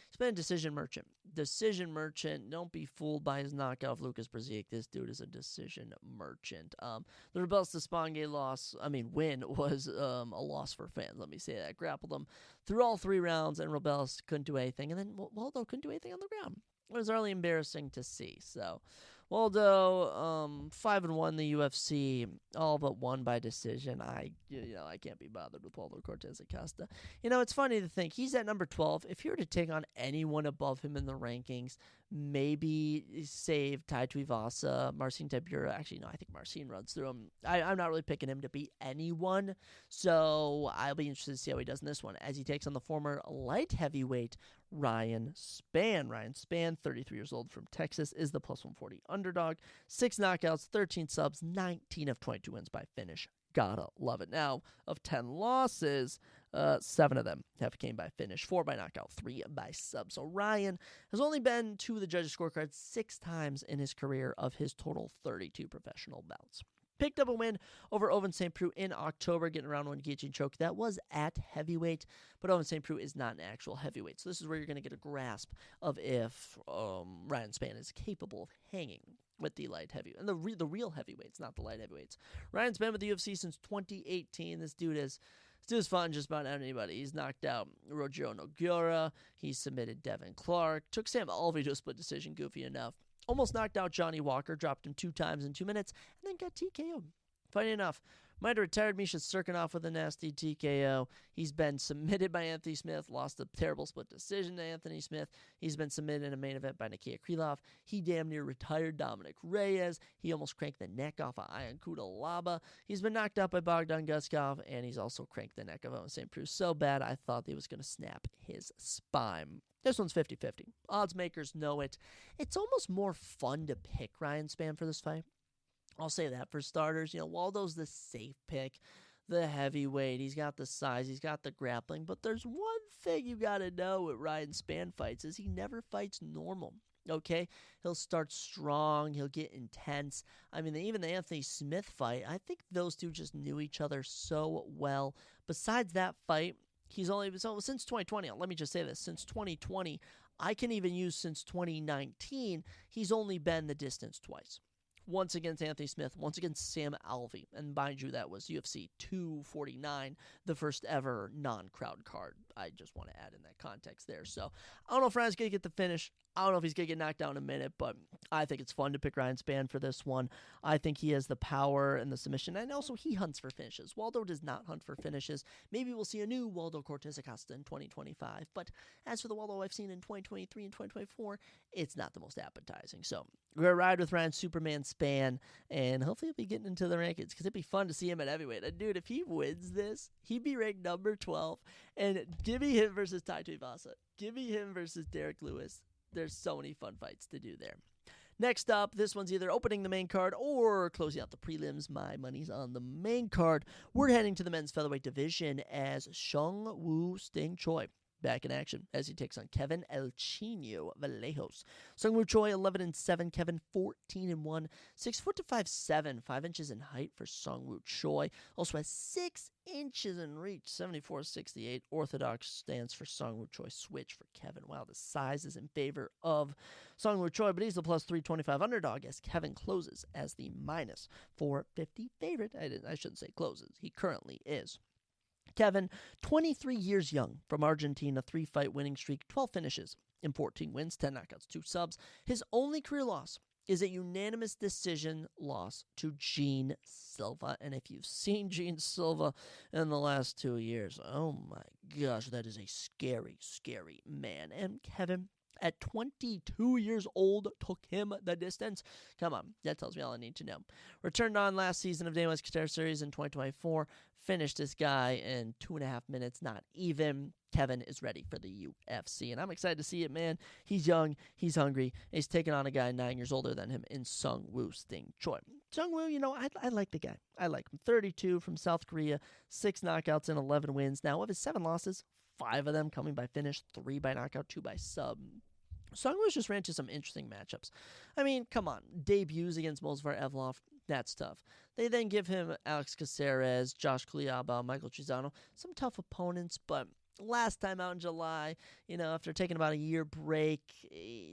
He's been a decision merchant. Don't be fooled by his knockout of Lucas Brzezic. This dude is a decision merchant. The Rebels Despange win was a loss for fans. Let me say that. Grappled him through all 3 rounds, and Rebels couldn't do anything, and then Waldo couldn't do anything on the ground. It was really embarrassing to see. So Waldo, 5-1 the UFC, all but won by decision. I can't be bothered with Waldo Cortez Acosta. It's funny to think he's at number 12. If you were to take on anyone above him in the rankings, maybe save Tai Tuivasa, Marcin Tybura. Actually, no, I think Marcin runs through him. I'm not really picking him to beat anyone, so I'll be interested to see how he does in this one as he takes on the former light heavyweight Ryan Spann. Ryan Spann, 33 years old from Texas, is the plus 140 underdog. 6 knockouts, 13 subs, 19 of 22 wins by finish. Gotta love it. Now, of 10 losses, 7 of them came by finish, 4 by knockout, 3 by sub. So Ryan has only been to the judges' scorecard 6 times in his career of his total 32 professional bouts. Picked up a win over Ovince St. Preux in October, getting a round 1 guillotine choke. That was at heavyweight, but Ovince St. Preux is not an actual heavyweight. So this is where you're going to get a grasp of if Ryan Spann is capable of hanging with the light heavyweight. And the real heavyweights, not the light heavyweights. Ryan's been with the UFC since 2018. This dude has fought just about anybody. He's knocked out Rogério Nogueira. He submitted Devin Clark. Took Sam Alvey to a split decision, goofy enough. Almost knocked out Johnny Walker, dropped him 2 times in 2 minutes, and then got TKO'd. Funny enough, Might have retired Misha Serkinov with a nasty TKO. He's been submitted by Anthony Smith, lost a terrible split decision to Anthony Smith. He's been submitted in a main event by Nikita Krylov. He damn near retired Dominic Reyes. He almost cranked the neck off of Ion Kudalaba. He's been knocked out by Bogdan Guskov, and he's also cranked the neck of Owen St. Preux so bad I thought he was going to snap his spine. This one's 50-50. Odds makers know it. It's almost more fun to pick Ryan Spann for this fight. I'll say that for starters. Waldo's the safe pick, the heavyweight. He's got the size. He's got the grappling. But there's one thing you got to know with Ryan Spann fights is he never fights normal. Okay? He'll start strong. He'll get intense. I mean, even the Anthony Smith fight, I think those two just knew each other so well. Besides that fight, he's only since 2020. Let me just say this. Since 2020, I can even use since 2019, he's only been the distance twice. Once against Anthony Smith, once against Sam Alvey. And mind you, that was UFC 249, the first ever non-crowd card. I just want to add in that context there. So I don't know if Ryan's going to get the finish. I don't know if he's going to get knocked down in a minute, but I think it's fun to pick Ryan Spann for this one. I think he has the power and the submission, and also he hunts for finishes. Waldo does not hunt for finishes. Maybe we'll see a new Waldo Cortez Acosta in 2025, but as for the Waldo I've seen in 2023 and 2024, it's not the most appetizing. So we're going to ride with Ryan Superman Spann, and hopefully he'll be getting into the rankings, because it'd be fun to see him at heavyweight. And dude, if he wins this, he'd be ranked number 12, and give me him versus Tai Tuivasa. Give me him versus Derek Lewis. There's so many fun fights to do there. Next up, this one's either opening the main card or closing out the prelims. My money's on the main card. We're heading to the men's featherweight division as Seung Woo Sting Choi back in action as he takes on Kevin El Chino Vallejos. Seung Woo Choi 11-7, Kevin 14-1, 6 foot to 5'7", 5 inches in height for Seung Woo Choi. Also has 6 inches in reach, 74-68. Orthodox stance for Seung Woo Choi. Switch for Kevin. Wow, the size is in favor of Seung Woo Choi, but he's the plus 325 underdog as Kevin closes as the minus 450 favorite. I shouldn't say closes. He currently is. Kevin, 23 years young, from Argentina, 3-fight winning streak, 12 finishes in 14 wins, 10 knockouts, 2 subs. His only career loss is a unanimous decision loss to Gene Silva. And if you've seen Gene Silva in the last 2 years, oh my gosh, that is a scary, scary man. And Kevin, at 22 years old, took him the distance. Come on, that tells me all I need to know. Returned on last season of Dana White's Qatar Series in 2024. Finished this guy in 2.5 minutes, not even. Kevin is ready for the UFC, and I'm excited to see it, man. He's young, he's hungry, and he's taking on a guy 9 years older than him in Seung Woo Sting Choi. Seung Woo, I like the guy. I like him. 32 from South Korea, 6 knockouts and 11 wins. Now, of his 7 losses, 5 of them coming by finish, 3 by knockout, 2 by sub. Seung Woo just ran into some interesting matchups. I mean, come on. Debuts against Movsar Evloev, that's tough. They then give him Alex Caceres, Josh Cuiabá, Michael Trizano, some tough opponents, but last time out in July, after taking about a year break,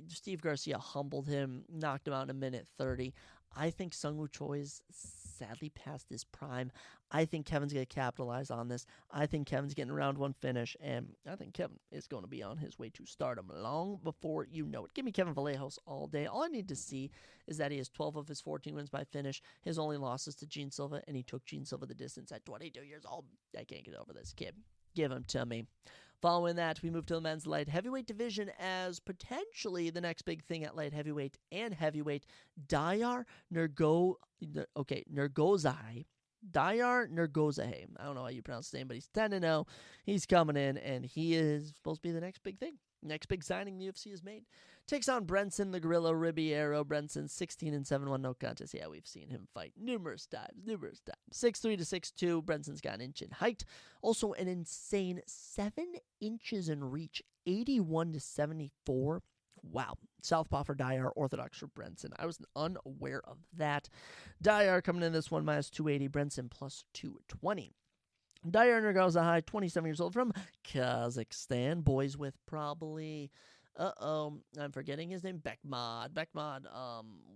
Steve Garcia humbled him, knocked him out in a minute 30. I think Seung Woo Choi is sadly past his prime. I think Kevin's going to capitalize on this. I think Kevin's getting a round 1 finish, and I think Kevin is going to be on his way to stardom long before you know it. Give me Kevin Vallejos all day. All I need to see is that he has 12 of his 14 wins by finish. His only losses to Gene Silva, and he took Gene Silva the distance at 22 years old. I can't get over this kid. Give him to me. Following that, we move to the men's light heavyweight division as potentially the next big thing at light heavyweight and heavyweight. Dayar Nergozai. Dayar Nergozai. I don't know how you pronounce his name, but he's 10-0. He's coming in, and he is supposed to be the next big thing. Next big signing the UFC has made. Takes on Brenson the Gorilla Ribeiro. Brenson 16-7, no contest. Yeah, we've seen him fight numerous times. 6'3" to 6'2". Brenson's got an inch in height. Also an insane 7 inches in reach. 81-74. Wow. Southpaw for Dayar, orthodox for Brenson. I was unaware of that. Dayar coming in this one minus 280. Brenson plus 220. Dayar Nergozai, 27 years old, from Kazakhstan. Boys with probably, I'm forgetting his name, Bekmad.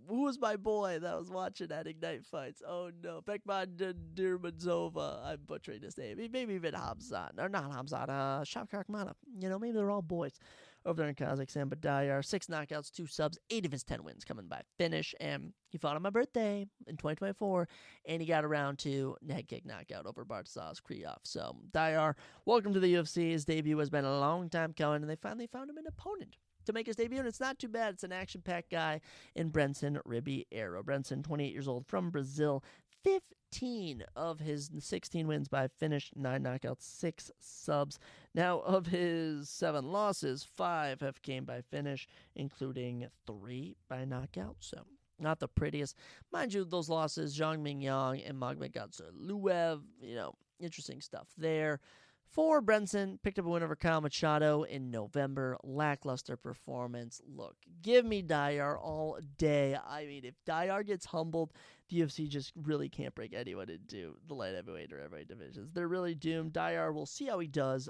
Who was my boy that was watching at Ignite Fights? Oh no, Bekmad Nurmagomedov. I'm butchering his name. Maybe even Hamzat, or not Hamzat, Shavkat Rakhmonov. Maybe they're all boys. over there in Kazakhstan. But Dayar, 6 knockouts, 2 subs, 8 of his 10 wins coming by finish. And he fought on my birthday in 2024, and he got a round 2 head kick knockout over Bartosz Kryov. So Dayar, welcome to the UFC. His debut has been a long time coming, and they finally found him an opponent to make his debut, and it's not too bad. It's an action-packed guy in Brenson Ribeiro. Brenson, 28 years old, from Brazil. 15 of his 16 wins by finish, 9 knockouts, 6 subs. Now, of his 7 losses, 5 have came by finish, including 3 by knockout. So, not the prettiest. Mind you, those losses, Zhang Mingyang and Magomedov, interesting stuff there. For Brenson, picked up a win over Kyle Machado in November. Lackluster performance. Look, give me Dayar all day. I mean, if Dayar gets humbled, the UFC just really can't break anyone into the light heavyweight or heavyweight divisions. They're really doomed. Dayar, we'll see how he does.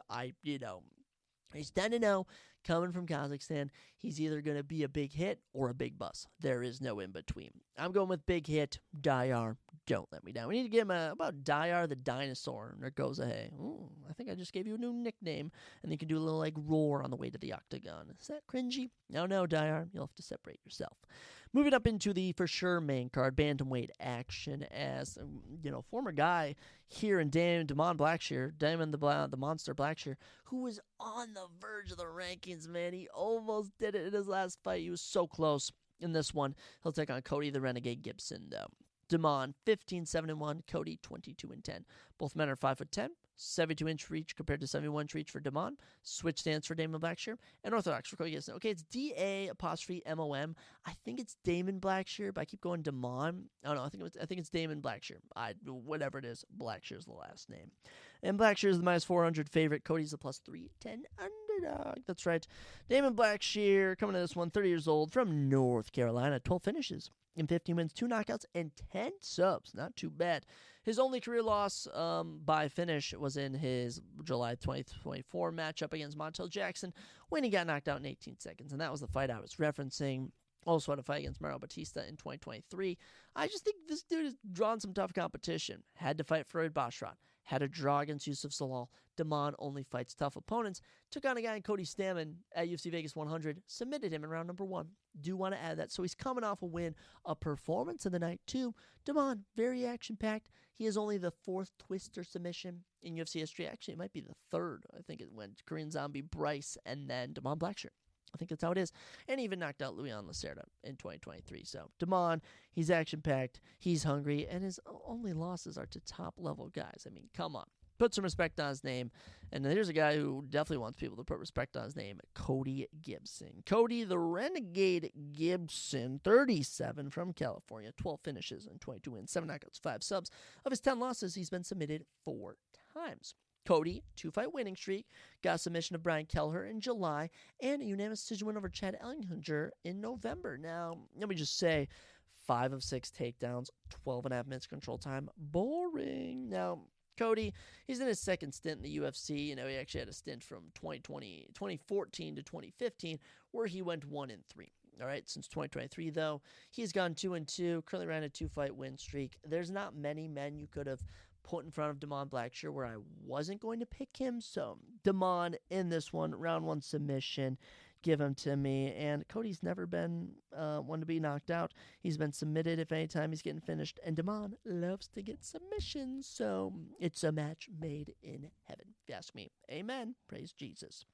He's 10-0, coming from Kazakhstan. He's either going to be a big hit or a big bust. There is no in between. I'm going with big hit. Dayar, don't let me down. We need to give him about Dayar the dinosaur. Nergoza, hey. Ooh, I think I just gave you a new nickname, and you can do a little roar on the way to the octagon. Is that cringy? No, Dayar. You'll have to separate yourself. Moving up into the for sure main card, bantamweight action, as former guy here in Damon Blackshear, Damon the Monster Blackshear, who was on the verge of the rankings, man. He almost did it in his last fight. He was so close in this one. He'll take on Cody the Renegade Gibson, though. Damon, 15-7-1, Cody, 22-10. Both men are 5'10", 72-inch reach compared to 71-inch reach for Damon. Switch stance for Damon Blackshear. And orthodox for Cody Gibson. Okay, it's D-A-apostrophe-M-O-M. I think it's Damon Blackshear, but I keep going Damon. Oh, no, I think it's Damon Blackshear. Whatever it is, Blackshear's the last name. And Blackshear's the minus 400 favorite. Cody's the plus 310 underdog. That's right. Damon Blackshear, coming to this one, 30 years old, from North Carolina, 12 finishes in 15 wins, 2 knockouts, and 10 subs. Not too bad. His only career loss by finish was in his July 2024 matchup against Montel Jackson when he got knocked out in 18 seconds. And that was the fight I was referencing. Also had a fight against Mario Batista in 2023. I just think this dude has drawn some tough competition. Had to fight Floyd Bashrat. Had a draw against Yusuf Salal. Damon only fights tough opponents. Took on a guy in Cody Stammen at UFC Vegas 100. Submitted him in round number 1. Do want to add that. So he's coming off a win, a performance of the night too. Damon, very action-packed. He has only the 4th twister submission in UFC history. Actually, it might be the 3rd. I think it went Korean Zombie, Bryce, and then Damon Blackshear. I think that's how it is. And even knocked out Luian Lacerda in 2023. So, Damon, he's action-packed, he's hungry, and his only losses are to top-level guys. I mean, come on. Put some respect on his name. And here's a guy who definitely wants people to put respect on his name, Cody Gibson. Cody the Renegade Gibson, 37, from California, 12 finishes and 22 wins, 7 knockouts, 5 subs. Of his 10 losses, he's been submitted 4 times. Cody, 2-fight winning streak, got a submission of Brian Kelleher in July, and a unanimous decision win over Chad Ellinger in November. Now, let me just say, 5 of 6 takedowns, 12.5 minutes control time. Boring. Now, Cody, he's in his 2nd stint in the UFC. He actually had a stint from 2014 to 2015, where he went 1-3. All right, since 2023, though, he's gone 2-2, currently ran a 2-fight win streak. There's not many men you could have put in front of Damon Blackshear where I wasn't going to pick him. So, Damon in this one, round 1 submission. Give him to me. And Cody's never been one to be knocked out. He's been submitted if any time he's getting finished. And Damon loves to get submissions. So, it's a match made in heaven, if you ask me. Amen. Praise Jesus.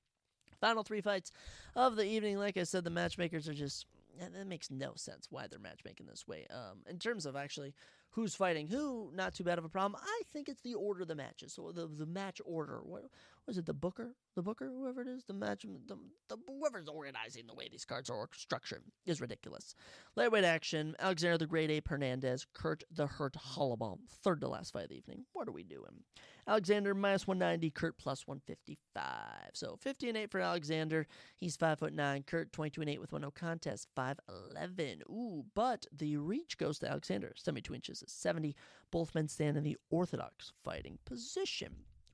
Final 3 fights of the evening. Like I said, the matchmakers are just... that makes no sense why they're matchmaking this way. In terms of actually who's fighting who, not too bad of a problem. I think it's the order of the matches. So the match order. What was it? The booker, whoever it is, the match, whoever's organizing the way these cards are structured is ridiculous. Lightweight action: Alexander the Great Ape Hernandez, Kurt the Hurt Holloway, 3rd to last fight of the evening. What are we doing? Alexander minus 190, Kurt plus 155. So 50-8 for Alexander. He's 5'9". Kurt 22-8 with 1 no contest, 5'11". Ooh, but the reach goes to Alexander. 72 inches is 70. Both men stand in the orthodox fighting position.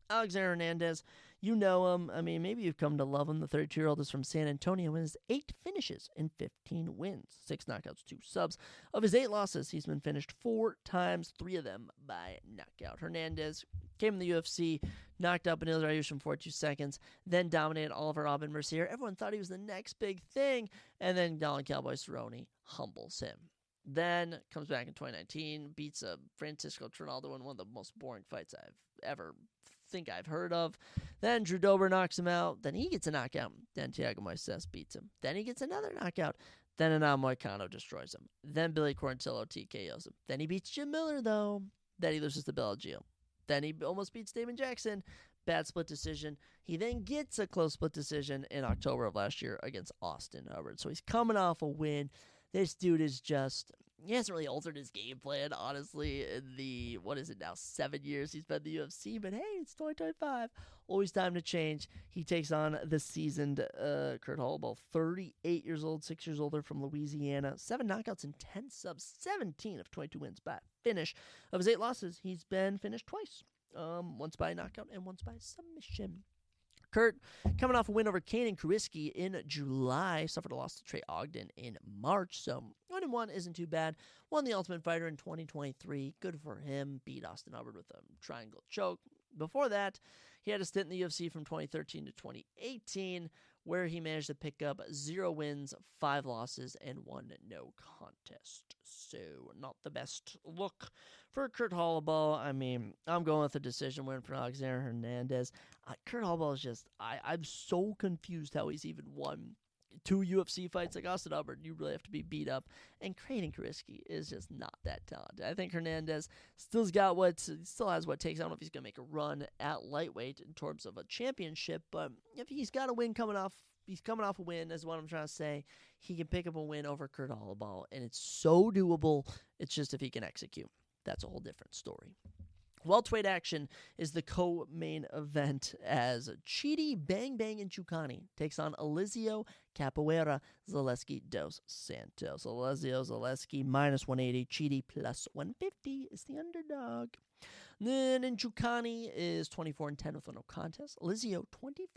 Alexander Hernandez, You know him. I mean, maybe you've come to love him. The 32-year-old is from San Antonio and has 8 finishes in 15 wins, 6 knockouts, 2 subs. Of his 8 losses, he's been finished 4 times, 3 of them by knockout. Hernandez came in the UFC, knocked out Benil Dariush in 42 seconds, then dominated Oliver Aubin Mercier. Everyone thought he was the next big thing, and then Donald Cowboy Cerrone humbles him. Then comes back in 2019, beats Francisco Trinaldo in one of the most boring fights I've ever think I've heard of. Then Drew Dober knocks him out. Then he gets a knockout. Then Thiago Moises beats him. Then he gets another knockout. Then Anand Moicano destroys him. Then Billy Quarantillo TKOs him. Then he beats Jim Miller, though. Then he loses to Belgio. Then he almost beats Damon Jackson. Bad split decision. He then gets a close split decision in October of last year against Austin Hubbard. So he's coming off a win. This dude is just... He hasn't really altered his game plan, honestly, in the, 7 years he's been in the UFC. But hey, it's 2025. Always time to change. He takes on the seasoned Kurt Holobaugh, 38 years old, 6 years older, from Louisiana. 7 knockouts and 10 subs, 17 of 22 wins by finish. Of his 8 losses, he's been finished twice. Once by knockout and once by submission. Kurt, coming off a win over Kanan Kruiski in July, suffered a loss to Trey Ogden in March, so 1-1 isn't too bad. Won the Ultimate Fighter in 2023. Good for him. Beat Austin Hubbard with a triangle choke. Before that, he had a stint in the UFC from 2013 to 2018, where he managed to pick up 0 wins, 5 losses, and 1 no contest. So, not the best look for Kurt Holobaugh. I mean, I'm going with a decision win for Alexander Hernandez. Kurt Holobaugh is just, I'm so confused how he's even won 2 UFC fights like Austin Hubbard. You really have to be beat up. And Kanan Kruiski is just not that talented. I think Hernandez still has what it takes. I don't know if he's going to make a run at lightweight in terms of a championship, but if he's got a win coming off, he's coming off a win, is what I'm trying to say. He can pick up a win over Kurt Holobaugh, and it's so doable. It's just if he can execute. That's a whole different story. Welterweight action is the co-main event as Chidi Bang Bang Nchukani takes on Elizeo Capoeira Zaleski dos Santos. Elizeo Zaleski minus 180, Chidi plus 150 is the underdog. Then Nchukani is 24-10 with a no contest. Elizeo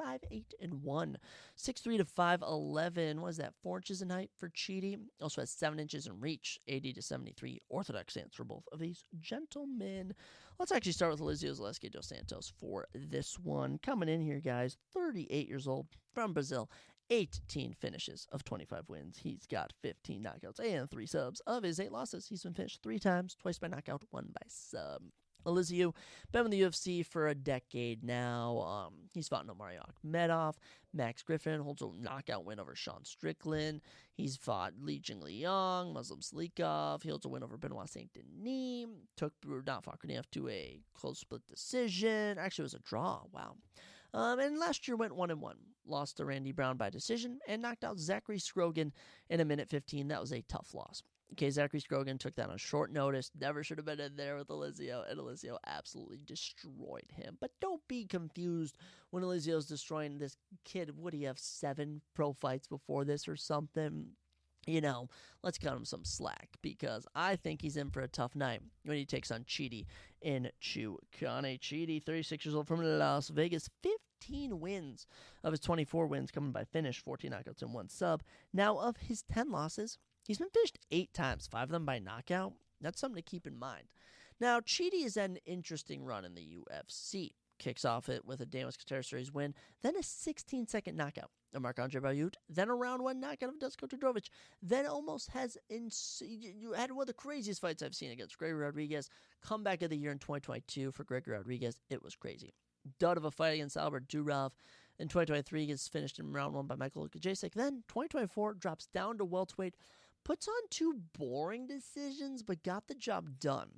25-8-1, 6'3" to 5'11". What is that? 4 inches in height for Chidi. Also has 7 inches in reach. 80 to 73 orthodox stance for both of these gentlemen. Let's actually start with Elizeo Zaleski dos Santos for this one. Coming in here, guys, 38 years old, from Brazil. 18 finishes of 25 wins. He's got 15 knockouts and 3 subs. Of his 8 losses, he's been finished 3 times, twice by knockout, 1 by sub. Elizeo, been in the UFC for a decade now. He's fought Omari Akhmedov. Max Griffin holds a knockout win over Sean Strickland. He's fought Li Jingliang, Muslim Slikov. He holds a win over Benoit Saint Denis. Took Rudolf Akhmedov to a close split decision. Actually, it was a draw. Wow. And last year went 1-1. Lost to Randy Brown by decision and knocked out Zachary Scrogan in a minute 15. That was a tough loss. Okay, Zachary Scrogan took that on short notice. Never should have been in there with Elizeo, and Elizeo absolutely destroyed him. But don't be confused when Elizeo's destroying this kid. Would he have 7 pro fights before this or something? You know, let's cut him some slack, because I think he's in for a tough night when he takes on Chidi Nchukani. Chidi, 36 years old, from Las Vegas, 15 wins of his 24 wins coming by finish, 14 knockouts and 1 sub. Now, of his 10 losses, he's been finished 8 times, 5 of them by knockout. That's something to keep in mind. Now, Chidi has had an interesting run in the UFC. Kicks off it with a Damas Katara Series win, then a 16-second knockout of Marc-Andre Barriault, then a round 1 knockout of Dusko Todorovic, then almost had one of the craziest fights I've seen against Gregory Rodriguez. Comeback of the year in 2022 for Gregory Rodriguez. It was crazy. Dud of a fight against Albert Durov. In 2023, gets finished in round 1 by Michael Lukajacek. Then 2024 drops down to welterweight, puts on 2 boring decisions, but got the job done,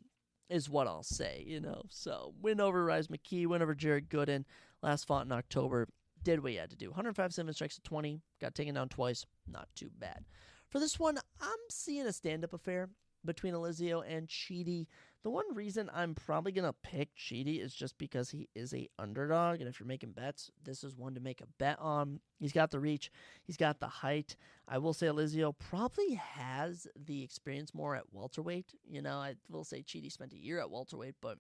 is what I'll say, you know. So, win over Rise McKee, win over Jared Gooden, last fought in October, did what he had to do. 105 strikes at 20, got taken down twice, not too bad. For this one, I'm seeing a stand-up affair between Elizeo and Chidi. The one reason I'm probably going to pick Chidi is just because he is a underdog, and if you're making bets, this is one to make a bet on. He's got the reach, he's got the height. I will say Elizeo probably has the experience more at welterweight. You know, I will say Chidi spent a year at welterweight, but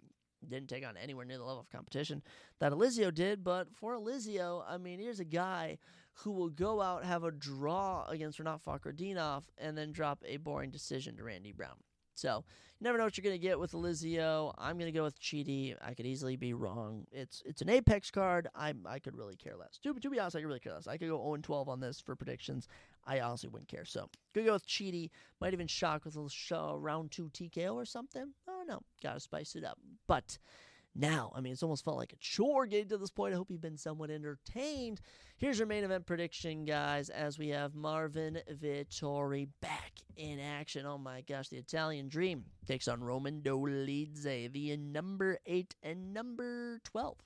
didn't take on anywhere near the level of competition that Elizio did. But for Elizio, I mean, here's a guy who will go out, have a draw against Renat Fakhretdinov, and then drop a boring decision to Randy Brown. So you never know what you're going to get with Elizio. I'm going to go with Chidi. I could easily be wrong. It's an Apex card. I could really care less. To be honest, I could really care less. I could go 0-12 on this for predictions. I honestly wouldn't care. So could go with Chidi. Might even shock with a little round 2 TKO or something. Oh no, gotta spice it up. But now, I mean, it's almost felt like a chore getting to this point. I hope you've been somewhat entertained. Here's your main event prediction, guys, as we have Marvin Vettori back in action. Oh my gosh, the Italian Dream takes on Roman Dolidze, the number 8 and number 12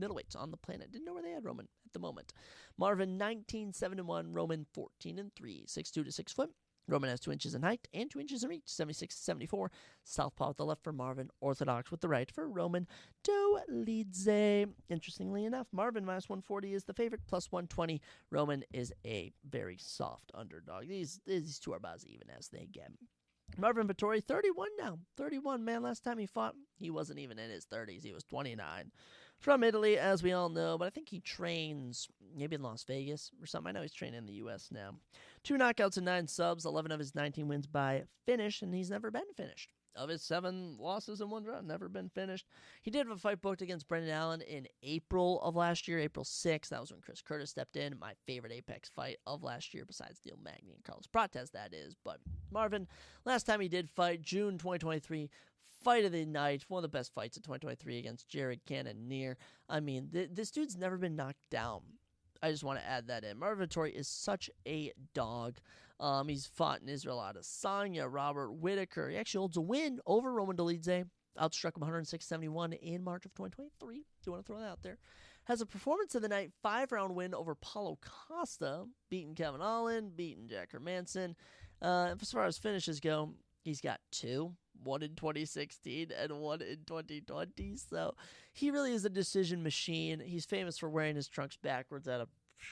middleweights on the planet. Didn't know where they had Roman at the moment. Marvin 19-7-1, Roman 14-3, 6'2" to 6 foot. Roman has 2 inches in height and 2 inches in reach, 76-74. Southpaw with the left for Marvin, orthodox with the right for Roman Dolidze. Interestingly enough, Marvin minus 140 is the favorite, plus 120. Roman is a very soft underdog. These two are about as even as they get. Marvin Vettori, 31 now. 31, man. Last time he fought, he wasn't even in his 30s. He was 29. From Italy, as we all know, but I think he trains maybe in Las Vegas or something. I know he's training in the U.S. now. 2 knockouts and 9 subs, 11 of his 19 wins by finish, and he's never been finished. Of his 7 losses in 1 round, never been finished. He did have a fight booked against Brendan Allen in April of last year, April 6th. That was when Chris Curtis stepped in. My favorite Apex fight of last year, besides Neil Magny and Carlos Prates, that is. But Marvin, last time he did fight, June 2023, fight of the night, one of the best fights of 2023 against Jared Cannonier. I mean, this dude's never been knocked down. I just want to add that in. Marvin Vettori is such a dog. He's fought in Israel Adesanya, Robert Whittaker. He actually holds a win over Roman Dolidze. Outstruck him 106-71 in March of 2023. Do you want to throw that out there? Has a performance of the night, 5-round win over Paulo Costa, beating Kevin Holland, beating Jack Hermanson. As far as finishes go, he's got 2. 1 in 2016 and 1 in 2020. So he really is a decision machine. He's famous for wearing his trunks backwards at a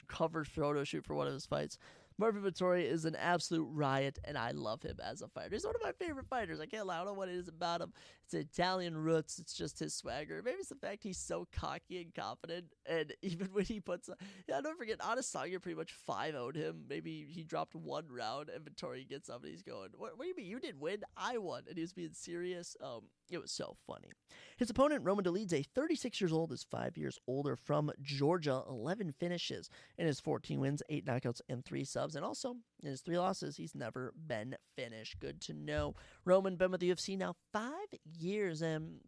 covered photo shoot for one of his fights. Marvin Vettori is an absolute riot, and I love him as a fighter. He's one of my favorite fighters. I can't lie. I don't know what it is about him. It's Italian roots. It's just his swagger. Maybe it's the fact he's so cocky and confident, and even when he puts... don't forget, Adesanya pretty much 5-0'd him. Maybe he dropped 1 round, and Vettori gets up, and he's going, what do you mean? You didn't win? I won. And he was being serious. It was so funny. His opponent, Roman Dolidze, 36 years old, is 5 years older, from Georgia, 11 finishes in his 14 wins, 8 knockouts, and 3 subs. And also, in his 3 losses, he's never been finished. Good to know. Roman been with the UFC now 5 years, and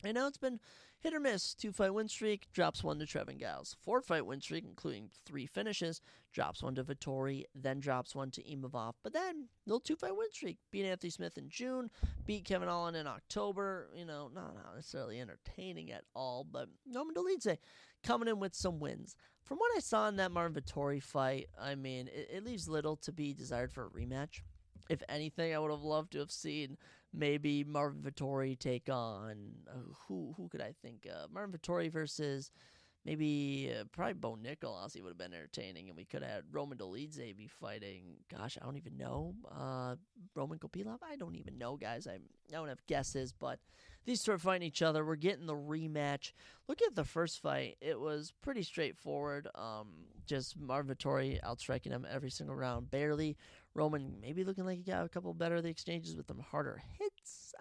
I know it's been hit or miss. 2-fight win streak, drops 1 to Trevin Giles. 4-fight win streak, including 3 finishes, drops 1 to Vettori, then drops 1 to Imavov. But then, little 2-fight win streak. Beat Anthony Smith in June, beat Kevin Holland in October. Not necessarily entertaining at all, but Roman Dolidze coming in with some wins. From what I saw in that Marvin Vettori fight, I mean, it leaves little to be desired for a rematch. If anything, I would have loved to have seen maybe Marvin Vettori take on, who could I think of? Marvin Vettori versus maybe, probably Bo Nickel, honestly, would have been entertaining, and we could have had Roman Dolidze be fighting, gosh, I don't even know, Roman Kopilov? I don't even know, guys. I don't have guesses, but these two are fighting each other. We're getting the rematch. Look at the first fight. It was pretty straightforward. Just Marvin Vettori outstriking him every single round, barely. Roman maybe looking like he got a couple better of the exchanges with them harder hits.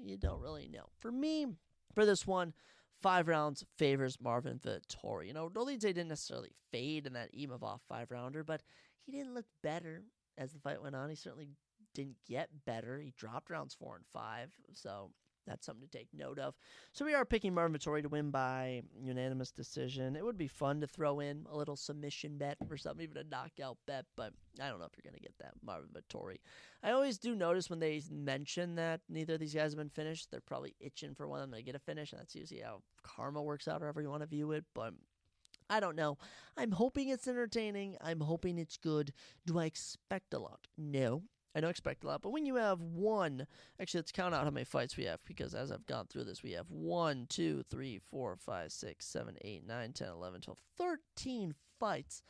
You don't really know. For me, for this one, 5 rounds favors Marvin Vettori. Dolidze didn't necessarily fade in that Imavov 5-rounder, but he didn't look better as the fight went on. He certainly didn't get better. He dropped rounds 4 and 5, so that's something to take note of. So we are picking Marvin Vettori to win by unanimous decision. It would be fun to throw in a little submission bet or something, even a knockout bet, but I don't know if you're going to get that Marvin Vettori. I always do notice when they mention that neither of these guys have been finished, they're probably itching for one of them to get a finish, and that's usually how karma works out, however you want to view it, but I don't know. I'm hoping it's entertaining. I'm hoping it's good. Do I expect a lot? No. I don't expect a lot, but when you have actually let's count out how many fights we have, because as I've gone through this, we have 1, 2, 3, 4, 5, 6, 7, 8, 9, 10, 11, 12, 13 fights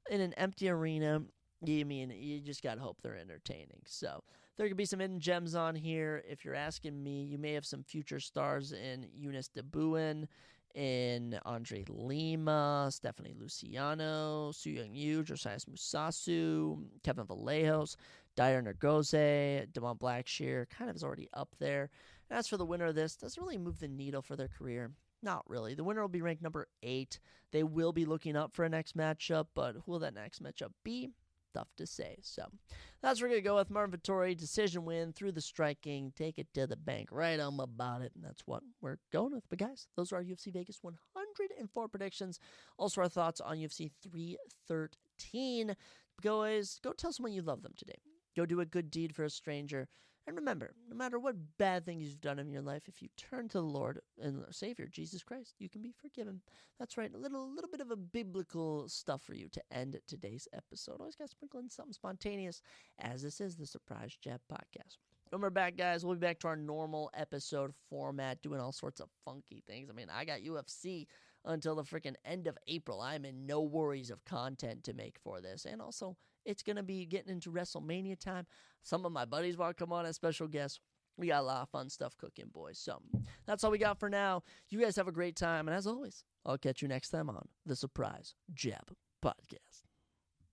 in an empty arena. You just gotta hope they're entertaining. So There could be some hidden gems on here. If you're asking me, you may have some future stars in Eunice DeBuin, in Andre Lima, Stephanie Luciano, Su Young Yu, Josias Musasu, Kevin Vallejos, Dyer Nergoze, Damon Blackshear, kind of is already up there. And as for the winner of this, doesn't really move the needle for their career. Not really. The winner will be ranked number 8. They will be looking up for a next matchup, but who will that next matchup be? Tough to say. So that's what we're going to go with. Marvin Vettori, decision win through the striking. Take it to the bank. Right on about it. And that's what we're going with. But guys, those are our UFC Vegas 104 predictions. Also our thoughts on UFC 313. Guys, go tell someone you love them today. Go do a good deed for a stranger. And remember, no matter what bad things you've done in your life, if you turn to the Lord and Savior, Jesus Christ, you can be forgiven. That's right, a little bit of a biblical stuff for you to end today's episode. Always got to sprinkle in something spontaneous, as this is the Surprise Jab Podcast. When we're back, guys, we'll be back to our normal episode format, doing all sorts of funky things. I mean, I got UFC until the freaking end of April. I'm in no worries of content to make for this. And also, it's going to be getting into WrestleMania time. Some of my buddies want to come on as special guests. We got a lot of fun stuff cooking, boys. So that's all we got for now. You guys have a great time. And as always, I'll catch you next time on the Surprise Jab Podcast.